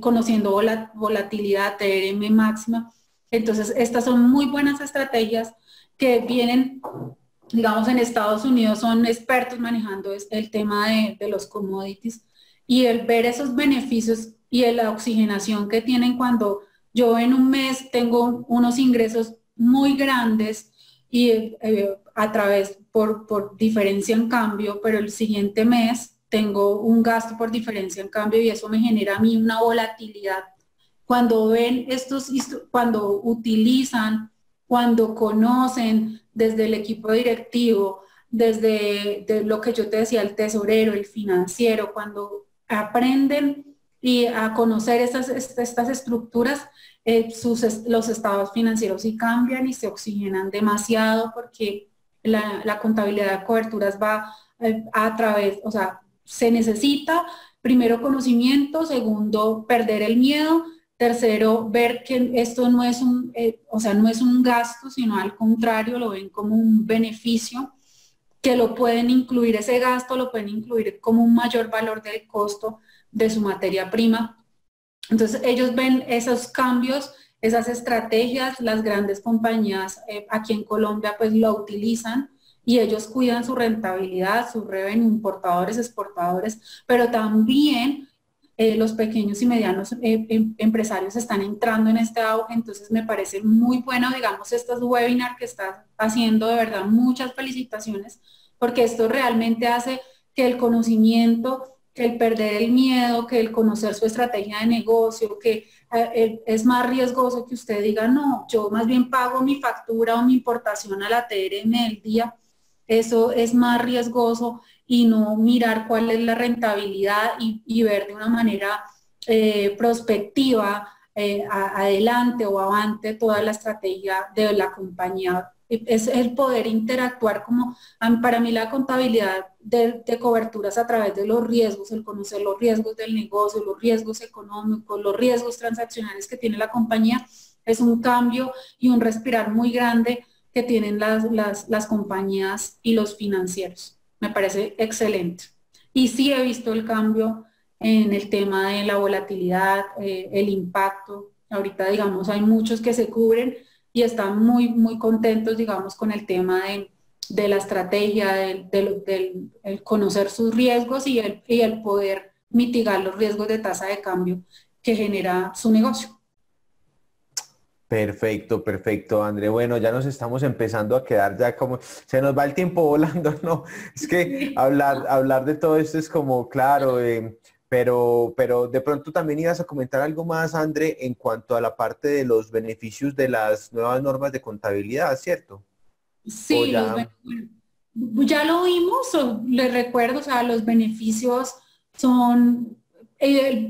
conociendo volatilidad, TRM máxima. Entonces, estas son muy buenas estrategias que vienen digamos, en Estados Unidos son expertos manejando el tema de los commodities y el ver esos beneficios y la oxigenación que tienen cuando yo en un mes tengo unos ingresos muy grandes y a través por diferencia en cambio, pero el siguiente mes tengo un gasto por diferencia en cambio y eso me genera a mí una volatilidad. Cuando ven cuando utilizan, cuando conocen desde el equipo directivo, desde lo que yo te decía, el tesorero, el financiero, cuando aprenden y a conocer estas estructuras, los estados financieros sí cambian y se oxigenan demasiado porque la contabilidad de coberturas va a través, o sea, se necesita primero conocimiento, segundo perder el miedo, tercero ver que esto no es o sea, no es un gasto, sino al contrario, lo ven como un beneficio que lo pueden incluir, ese gasto lo pueden incluir como un mayor valor del costo de su materia prima. Entonces ellos ven esos cambios, esas estrategias, las grandes compañías aquí en Colombia pues lo utilizan y ellos cuidan su rentabilidad, su revenue, importadores, exportadores, pero también los pequeños y medianos empresarios están entrando en este auge, entonces me parece muy bueno, digamos, estos webinars que estás haciendo, de verdad, muchas felicitaciones, porque esto realmente hace que el conocimiento, que el perder el miedo, que el conocer su estrategia de negocio, que es más riesgoso que usted diga, no, yo más bien pago mi factura o mi importación a la TRM del día, eso es más riesgoso y no mirar cuál es la rentabilidad y ver de una manera prospectiva adelante o avante toda la estrategia de la compañía. Es el poder interactuar como, para mí la contabilidad de coberturas a través de los riesgos, el conocer los riesgos del negocio, los riesgos económicos, los riesgos transaccionales que tiene la compañía, es un cambio y un respirar muy grande que tienen las compañías y los financieros. Me parece excelente. Y sí he visto el cambio en el tema de la volatilidad, el impacto. Ahorita, digamos, hay muchos que se cubren y están muy, muy contentos, digamos, con el tema de la estrategia, el conocer sus riesgos y el poder mitigar los riesgos de tasa de cambio que genera su negocio. Perfecto, perfecto, André. Bueno, ya nos estamos empezando a quedar ya como, se nos va el tiempo volando, ¿no? Es que hablar de todo esto es como, claro, pero de pronto también ibas a comentar algo más, André, en cuanto a la parte de los beneficios de las nuevas normas de contabilidad, ¿cierto? O Sí, ya, ya lo vimos, les recuerdo, o sea, los beneficios son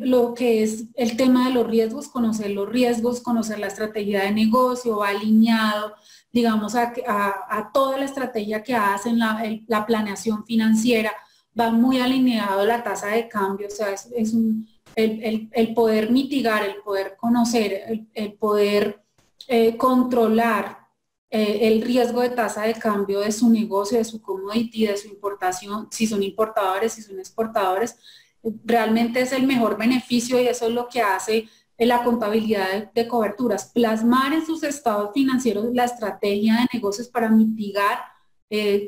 lo que es el tema de los riesgos, conocer la estrategia de negocio, va alineado, digamos, a toda la estrategia que hacen, la planeación financiera, va muy alineado a la tasa de cambio, o sea, el poder mitigar, el poder conocer, el poder controlar el riesgo de tasa de cambio de su negocio, de su commodity, de su importación, si son importadores, si son exportadores, realmente es el mejor beneficio y eso es lo que hace la contabilidad de coberturas, plasmar en sus estados financieros la estrategia de negocios para mitigar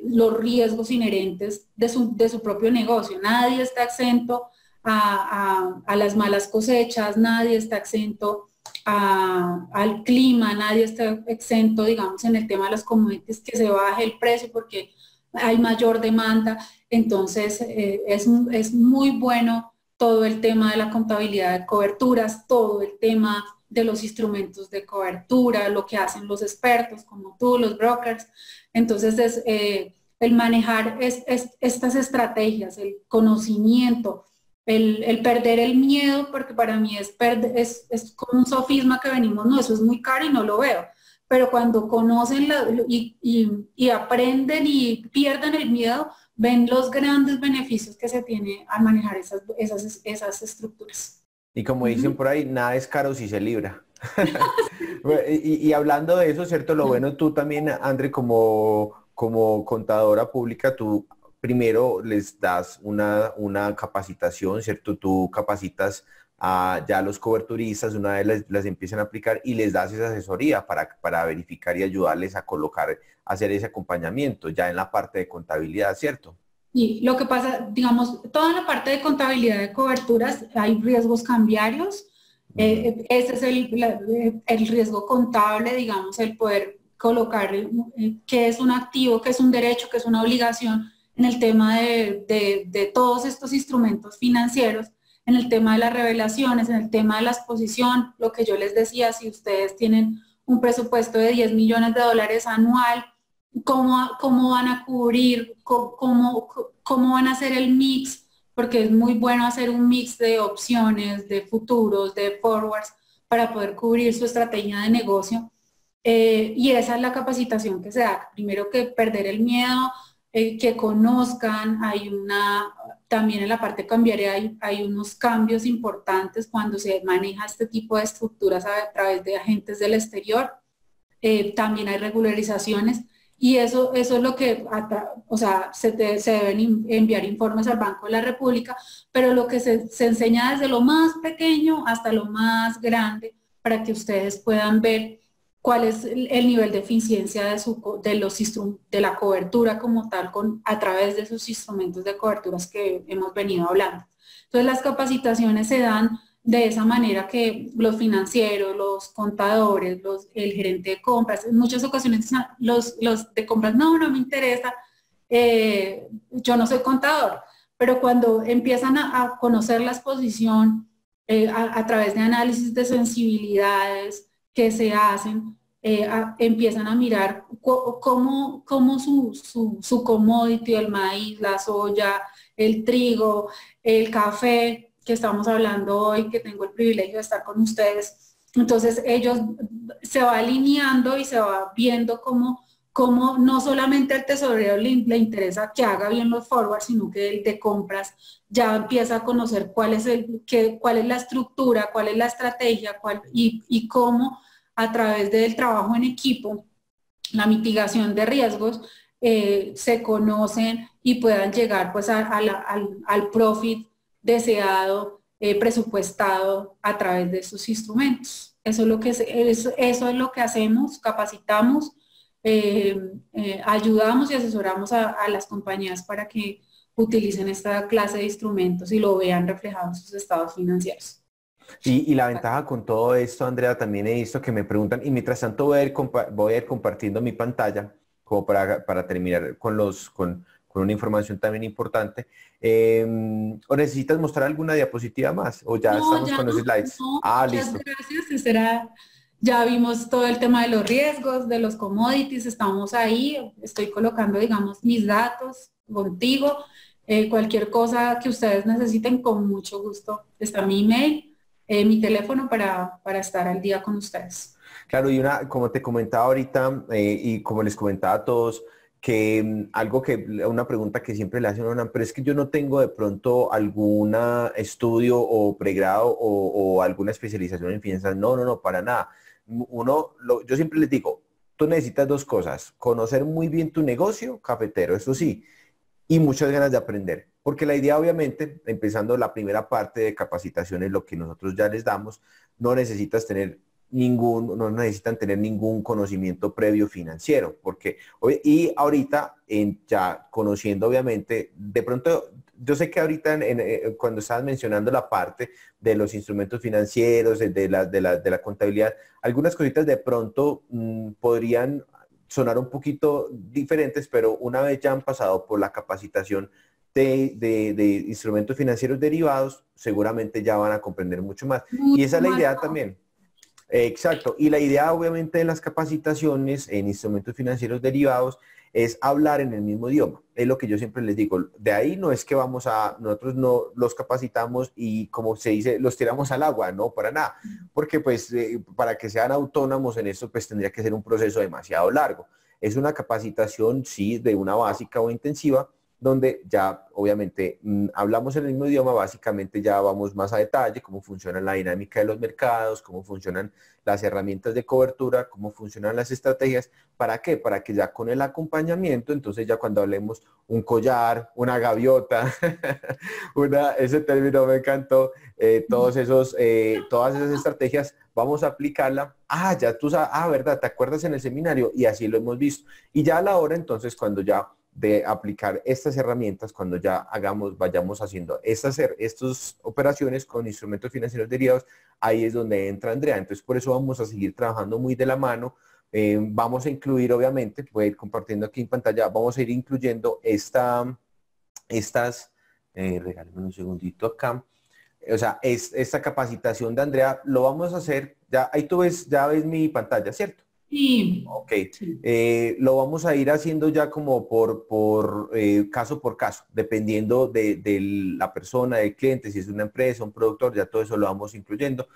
los riesgos inherentes de su propio negocio. Nadie está exento a las malas cosechas, nadie está exento al clima, nadie está exento, digamos, en el tema de los commodities, que se baje el precio porque hay mayor demanda. Entonces, es muy bueno todo el tema de la contabilidad de coberturas, todo el tema de los instrumentos de cobertura, lo que hacen los expertos como tú, los brokers. Entonces, el manejar estas estrategias, el conocimiento, el perder el miedo, porque para mí es como un sofisma que venimos, no, eso es muy caro y no lo veo. Pero cuando conocen y aprenden y pierden el miedo, ven los grandes beneficios que se tiene al manejar esas estructuras. y como dicen Ujú. por ahí, nada es caro si se libra. Bueno, y hablando de eso, ¿cierto? Lo bueno, tú también, André, como contadora pública, tú primero les das una capacitación, ¿cierto? Tú capacitas ya los coberturistas, una vez las empiezan a aplicar y les das esa asesoría para verificar y ayudarles a colocar, hacer ese acompañamiento ya en la parte de contabilidad, ¿cierto? Y lo que pasa, digamos, toda la parte de contabilidad de coberturas, hay riesgos cambiarios. Ese es el riesgo contable, digamos, el poder colocar qué es un activo, qué es un derecho, qué es una obligación en el tema de todos estos instrumentos financieros, en el tema de las revelaciones, en el tema de la exposición, lo que yo les decía, si ustedes tienen un presupuesto de 10 millones de dólares anual, cómo van a cubrir, cómo van a hacer el mix, porque es muy bueno hacer un mix de opciones, de futuros, de forwards, para poder cubrir su estrategia de negocio. Y esa es la capacitación que se da. Primero que perder el miedo, que conozcan, también en la parte cambiaria hay unos cambios importantes cuando se maneja este tipo de estructuras a través de agentes del exterior. También hay regularizaciones. Y eso es lo que, o sea, se deben enviar informes al Banco de la República, pero lo que se enseña desde lo más pequeño hasta lo más grande para que ustedes puedan ver cuál es el nivel de eficiencia de la cobertura como tal a través de esos instrumentos de coberturas que hemos venido hablando. Entonces las capacitaciones se dan de esa manera que los financieros, los contadores, el gerente de compras, en muchas ocasiones los de compras, no me interesa, yo no soy contador, pero cuando empiezan a conocer la exposición a través de análisis de sensibilidades que se hacen, empiezan a mirar cómo su commodity, el maíz, la soya, el trigo, el café, que estamos hablando hoy, que tengo el privilegio de estar con ustedes. Entonces ellos se va alineando y se va viendo cómo no solamente al tesorero le interesa que haga bien los forwards, sino que el de compras ya empieza a conocer cuál es la estructura, cuál es la estrategia, y cómo a través del trabajo en equipo, la mitigación de riesgos, se conocen y puedan llegar pues al profit deseado, presupuestado a través de sus instrumentos. Eso es lo que hacemos, capacitamos, ayudamos y asesoramos a las compañías para que utilicen esta clase de instrumentos y lo vean reflejado en sus estados financieros. Y la ventaja con todo esto, Andrea, también he visto que me preguntan, y mientras tanto voy a ir compartiendo mi pantalla como para terminar con una información también importante. ¿O necesitas mostrar alguna diapositiva más? ¿O ya estamos con los slides? Listo. Gracias. Ya vimos todo el tema de los riesgos, de los commodities, estamos ahí. Estoy colocando, digamos, mis datos contigo. Cualquier cosa que ustedes necesiten, con mucho gusto. Está mi email, mi teléfono para estar al día con ustedes. Claro, y como te comentaba ahorita, y como les comentaba a todos, que una pregunta que siempre le hacen a una, pero es que yo no tengo de pronto algún estudio o pregrado o alguna especialización en finanzas. No, para nada. Yo siempre les digo, tú necesitas dos cosas: conocer muy bien tu negocio cafetero, eso sí, y muchas ganas de aprender. Porque la idea, obviamente, empezando la primera parte de capacitaciones, lo que nosotros ya les damos, no necesitan tener ningún conocimiento previo financiero, y ahorita, ya conociendo, obviamente, de pronto, yo sé que ahorita cuando estabas mencionando la parte de los instrumentos financieros, de la contabilidad, algunas cositas de pronto podrían sonar un poquito diferentes, pero una vez ya han pasado por la capacitación de instrumentos financieros derivados, seguramente ya van a comprender mucho más. Y esa es la idea también. Exacto. Y la idea, obviamente, de las capacitaciones en instrumentos financieros derivados es hablar en el mismo idioma. Es lo que yo siempre les digo. De ahí no es que nosotros no los capacitamos y, como se dice, los tiramos al agua, no, para nada. Porque pues para que sean autónomos en esto, pues tendría que ser un proceso demasiado largo. Es una capacitación, sí, de una básica o intensiva, donde ya obviamente hablamos el mismo idioma, básicamente ya vamos más a detalle, cómo funciona la dinámica de los mercados, cómo funcionan las herramientas de cobertura, cómo funcionan las estrategias. ¿Para qué? Para que ya con el acompañamiento, entonces ya cuando hablemos un collar, una gaviota, ese término me encantó, todas esas estrategias, vamos a aplicarla. Ah, ya tú sabes, verdad, ¿te acuerdas en el seminario? Y así lo hemos visto. Y ya a la hora, entonces, cuando ya de aplicar estas herramientas, cuando ya vayamos haciendo estas operaciones con instrumentos financieros derivados, ahí es donde entra Andrea. Entonces, por eso vamos a seguir trabajando muy de la mano. Vamos a incluir, obviamente, voy a ir compartiendo aquí en pantalla, vamos a ir incluyendo regálenme un segundito acá. O sea, esta capacitación de Andrea, lo vamos a hacer, ya ahí ya ves mi pantalla, ¿cierto? Sí. Ok, Sí. lo vamos a ir haciendo ya como caso por caso, dependiendo de la persona, del cliente, si es una empresa, un productor, ya todo eso lo vamos incluyendo.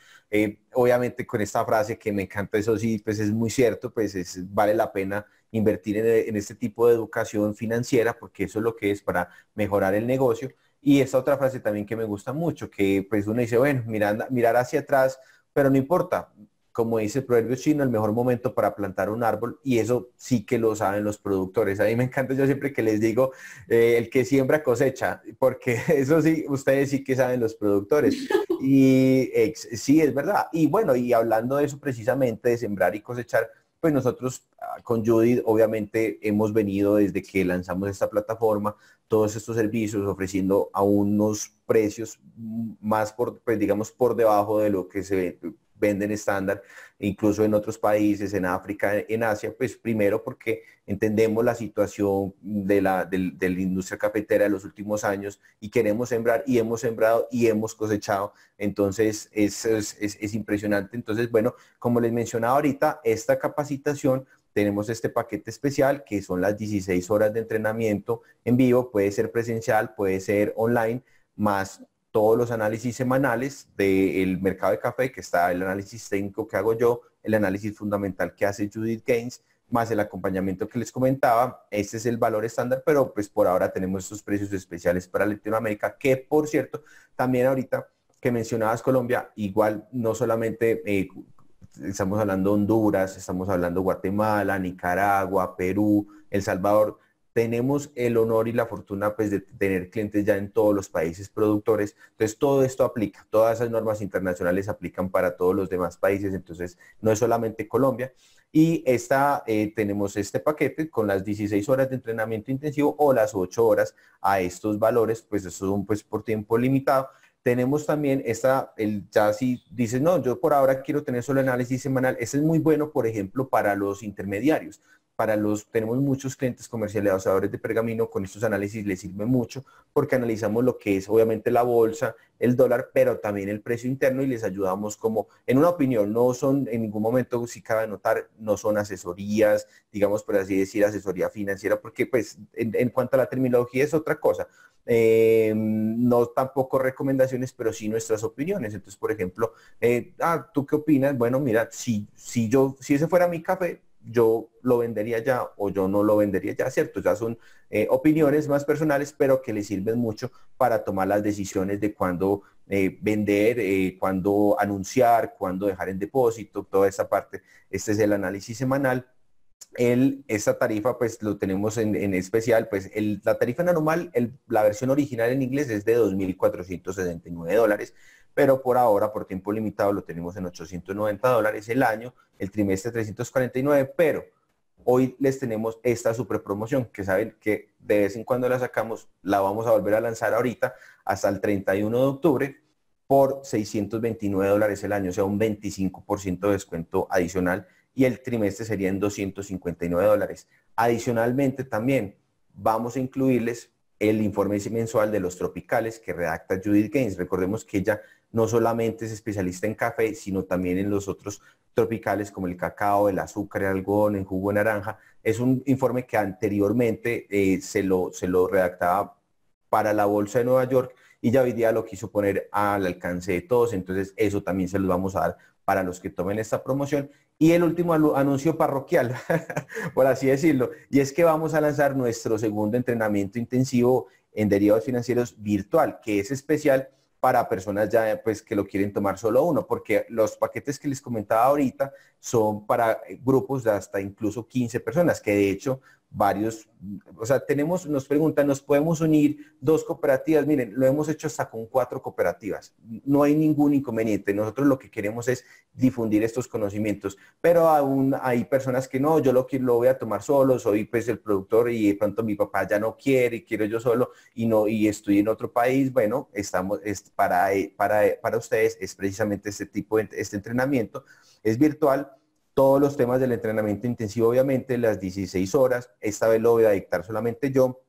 Obviamente con esta frase que me encanta, eso sí, pues es muy cierto, pues vale la pena invertir en este tipo de educación financiera, porque eso es lo que es para mejorar el negocio. Y esta otra frase también que me gusta mucho, que pues uno dice, bueno, mirar hacia atrás, pero no importa, como dice el proverbio chino, el mejor momento para plantar un árbol, y eso sí que lo saben los productores. A mí me encanta, yo siempre que les digo, el que siembra cosecha, porque eso sí, ustedes sí que saben los productores. Y sí, es verdad. Y bueno, y hablando de eso precisamente, de sembrar y cosechar, pues nosotros con Judith obviamente hemos venido desde que lanzamos esta plataforma, todos estos servicios ofreciendo a unos precios más pues digamos por debajo de lo que se venden estándar, incluso en otros países, en África, en Asia, pues primero porque entendemos la situación de la industria cafetera de los últimos años y queremos sembrar y hemos sembrado y hemos cosechado, entonces es impresionante. Entonces, bueno, como les mencionaba ahorita, esta capacitación tenemos este paquete especial que son las 16 horas de entrenamiento en vivo, puede ser presencial, puede ser online, más todos los análisis semanales del mercado de café, que está el análisis técnico que hago yo, el análisis fundamental que hace Judith Gaines, más el acompañamiento que les comentaba. Este es el valor estándar, pero pues por ahora tenemos estos precios especiales para Latinoamérica, que por cierto, también ahorita que mencionabas Colombia, igual no solamente estamos hablando de Honduras, estamos hablando de Guatemala, Nicaragua, Perú, El Salvador. Tenemos el honor y la fortuna pues, de tener clientes ya en todos los países productores. Entonces, todo esto aplica, todas esas normas internacionales aplican para todos los demás países. Entonces, no es solamente Colombia. Y tenemos este paquete con las 16 horas de entrenamiento intensivo o las 8 horas a estos valores, pues eso son pues, por tiempo limitado. Tenemos también ya si dices, no, yo por ahora quiero tener solo análisis semanal, este es muy bueno, por ejemplo, para los intermediarios. Tenemos muchos clientes comercializadores de pergamino, con estos análisis les sirve mucho porque analizamos lo que es obviamente la bolsa, el dólar, pero también el precio interno y les ayudamos como, en una opinión, no son en ningún momento, si cabe notar, no son asesorías, digamos por así decir, asesoría financiera, porque pues en cuanto a la terminología es otra cosa. No tampoco recomendaciones, pero sí nuestras opiniones. Entonces, por ejemplo, ¿tú qué opinas? Bueno, mira, si ese fuera mi café, yo lo vendería ya o yo no lo vendería ya, ¿cierto? Ya son opiniones más personales, pero que le sirven mucho para tomar las decisiones de cuándo vender, cuándo anunciar, cuándo dejar en depósito, toda esa parte. Este es el análisis semanal. Esta tarifa pues lo tenemos en especial, pues la tarifa normal, la versión original en inglés es de $2,469, pero por ahora, por tiempo limitado, lo tenemos en $890 el año, el trimestre 349, pero hoy les tenemos esta super promoción, que saben que de vez en cuando la sacamos, la vamos a volver a lanzar ahorita hasta el 31 de octubre por $629 el año, o sea, un 25% de descuento adicional y el trimestre serían $259. Adicionalmente también vamos a incluirles el informe mensual de los tropicales que redacta Judith Gaines. Recordemos que ella no solamente es especialista en café, sino también en los otros tropicales como el cacao, el azúcar, el algodón, el jugo de naranja. Es un informe que anteriormente se lo redactaba para la Bolsa de Nueva York y ya hoy día lo quiso poner al alcance de todos. Entonces eso también se los vamos a dar para los que tomen esta promoción. Y el último anuncio parroquial, por así decirlo, y es que vamos a lanzar nuestro segundo entrenamiento intensivo en derivados financieros virtual, que es especial para personas ya pues que lo quieren tomar solo uno, porque los paquetes que les comentaba ahorita son para grupos de hasta incluso 15 personas, que de hecho varios, o sea, nos preguntan, ¿nos podemos unir 2 cooperativas? Miren, lo hemos hecho hasta con 4 cooperativas, no hay ningún inconveniente, nosotros lo que queremos es difundir estos conocimientos, pero aún hay personas que no, yo lo voy a tomar solo, soy pues el productor y de pronto mi papá ya no quiere y quiero yo solo y estoy en otro país. Bueno, para ustedes es precisamente este entrenamiento, es virtual. Todos los temas del entrenamiento intensivo, obviamente, las 16 horas. Esta vez lo voy a dictar solamente yo.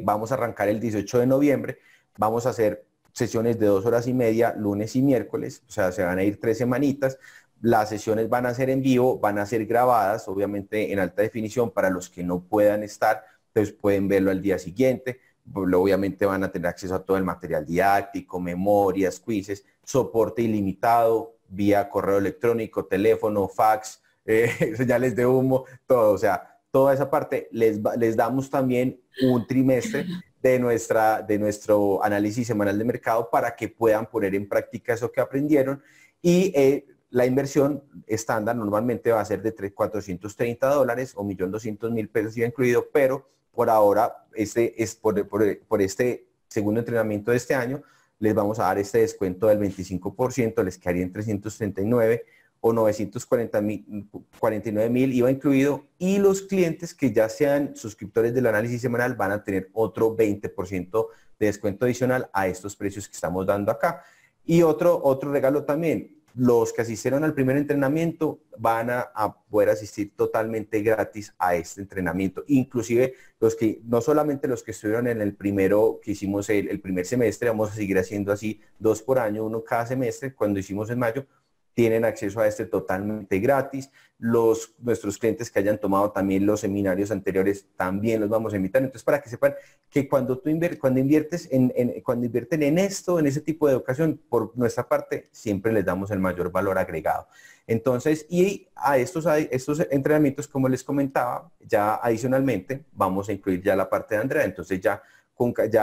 Vamos a arrancar el 18 de noviembre. Vamos a hacer sesiones de 2 horas y media, lunes y miércoles. O sea, se van a ir 3 semanitas. Las sesiones van a ser en vivo, van a ser grabadas, obviamente en alta definición para los que no puedan estar, pues pueden verlo al día siguiente. Obviamente van a tener acceso a todo el material didáctico, memorias, quizzes, soporte ilimitado, vía correo electrónico, teléfono, fax, señales de humo, todo. O sea, toda esa parte les damos también un trimestre de nuestro análisis semanal de mercado para que puedan poner en práctica eso que aprendieron. Y la inversión estándar normalmente va a ser de $430 o $1.200.000 ya incluido, pero por ahora, por este segundo entrenamiento de este año, les vamos a dar este descuento del 25%, les quedaría en 339 o 949.000 IVA incluido, y los clientes que ya sean suscriptores del análisis semanal van a tener otro 20% de descuento adicional a estos precios que estamos dando acá. Y otro regalo también, los que asistieron al primer entrenamiento van a poder asistir totalmente gratis a este entrenamiento. Inclusive no solamente los que estuvieron en el primero que hicimos el primer semestre, vamos a seguir haciendo así 2 por año, 1 cada semestre, cuando hicimos en mayo, tienen acceso a este totalmente gratis. Nuestros clientes que hayan tomado también los seminarios anteriores también los vamos a invitar. Entonces, para que sepan que cuando invierten en esto, en ese tipo de educación, por nuestra parte, siempre les damos el mayor valor agregado. Entonces, y a estos entrenamientos, como les comentaba, ya adicionalmente vamos a incluir ya la parte de Andrea. Entonces ya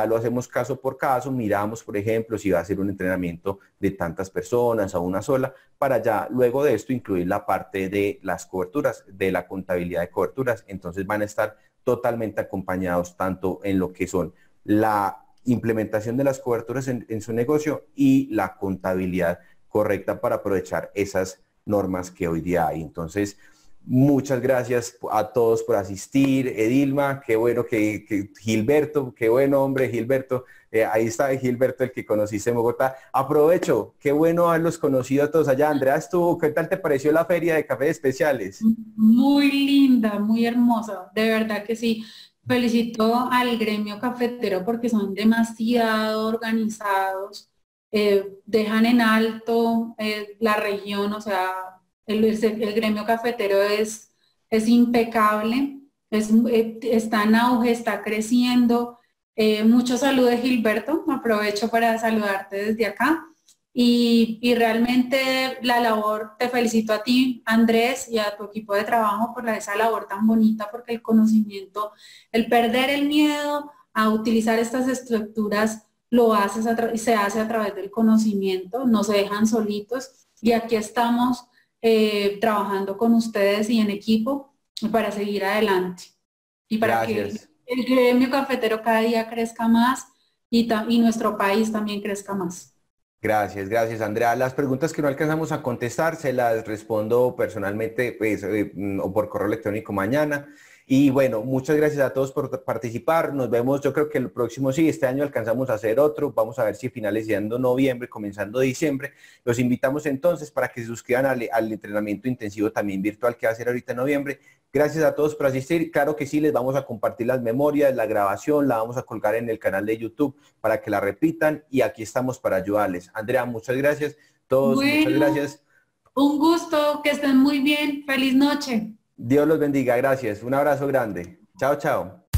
lo hacemos caso por caso, miramos, por ejemplo, si va a ser un entrenamiento de tantas personas o una sola, para ya luego de esto incluir la parte de las coberturas, de la contabilidad de coberturas. Entonces van a estar totalmente acompañados tanto en lo que son la implementación de las coberturas en su negocio y la contabilidad correcta para aprovechar esas normas que hoy día hay. Entonces, muchas gracias a todos por asistir. Edilma, qué bueno que Gilberto, qué buen hombre, Gilberto. Ahí está Gilberto, el que conociste en Bogotá. Aprovecho, qué bueno haberlos conocido a todos allá. Andrea, ¿qué tal te pareció la feria de cafés especiales? Muy linda, muy hermosa, de verdad que sí. Felicito al gremio cafetero porque son demasiado organizados, dejan en alto la región, o sea, el gremio cafetero es impecable, está en auge, está creciendo. Muchos saludos, Gilberto, aprovecho para saludarte desde acá. Y realmente la labor, te felicito a ti, Andrés, y a tu equipo de trabajo por esa labor tan bonita, porque el conocimiento, el perder el miedo a utilizar estas estructuras, se hace a través del conocimiento, no se dejan solitos, y aquí estamos trabajando con ustedes y en equipo para seguir adelante y para Gracias. que el gremio cafetero cada día crezca más y nuestro país también crezca más. Gracias, Andrea. Las preguntas que no alcanzamos a contestar se las respondo personalmente, pues, o por correo electrónico mañana. Y bueno, muchas gracias a todos por participar. Nos vemos, yo creo que el próximo, sí, este año alcanzamos a hacer otro. Vamos a ver si finalizando noviembre, comenzando diciembre. Los invitamos entonces para que se suscriban al entrenamiento intensivo también virtual que va a ser ahorita en noviembre. Gracias a todos por asistir. Claro que sí, les vamos a compartir las memorias, la grabación, la vamos a colgar en el canal de YouTube para que la repitan y aquí estamos para ayudarles. Andrea, muchas gracias. Todos, Bueno, muchas gracias. Un gusto, que estén muy bien. Feliz noche. Dios los bendiga. Gracias. Un abrazo grande. Chao, chao.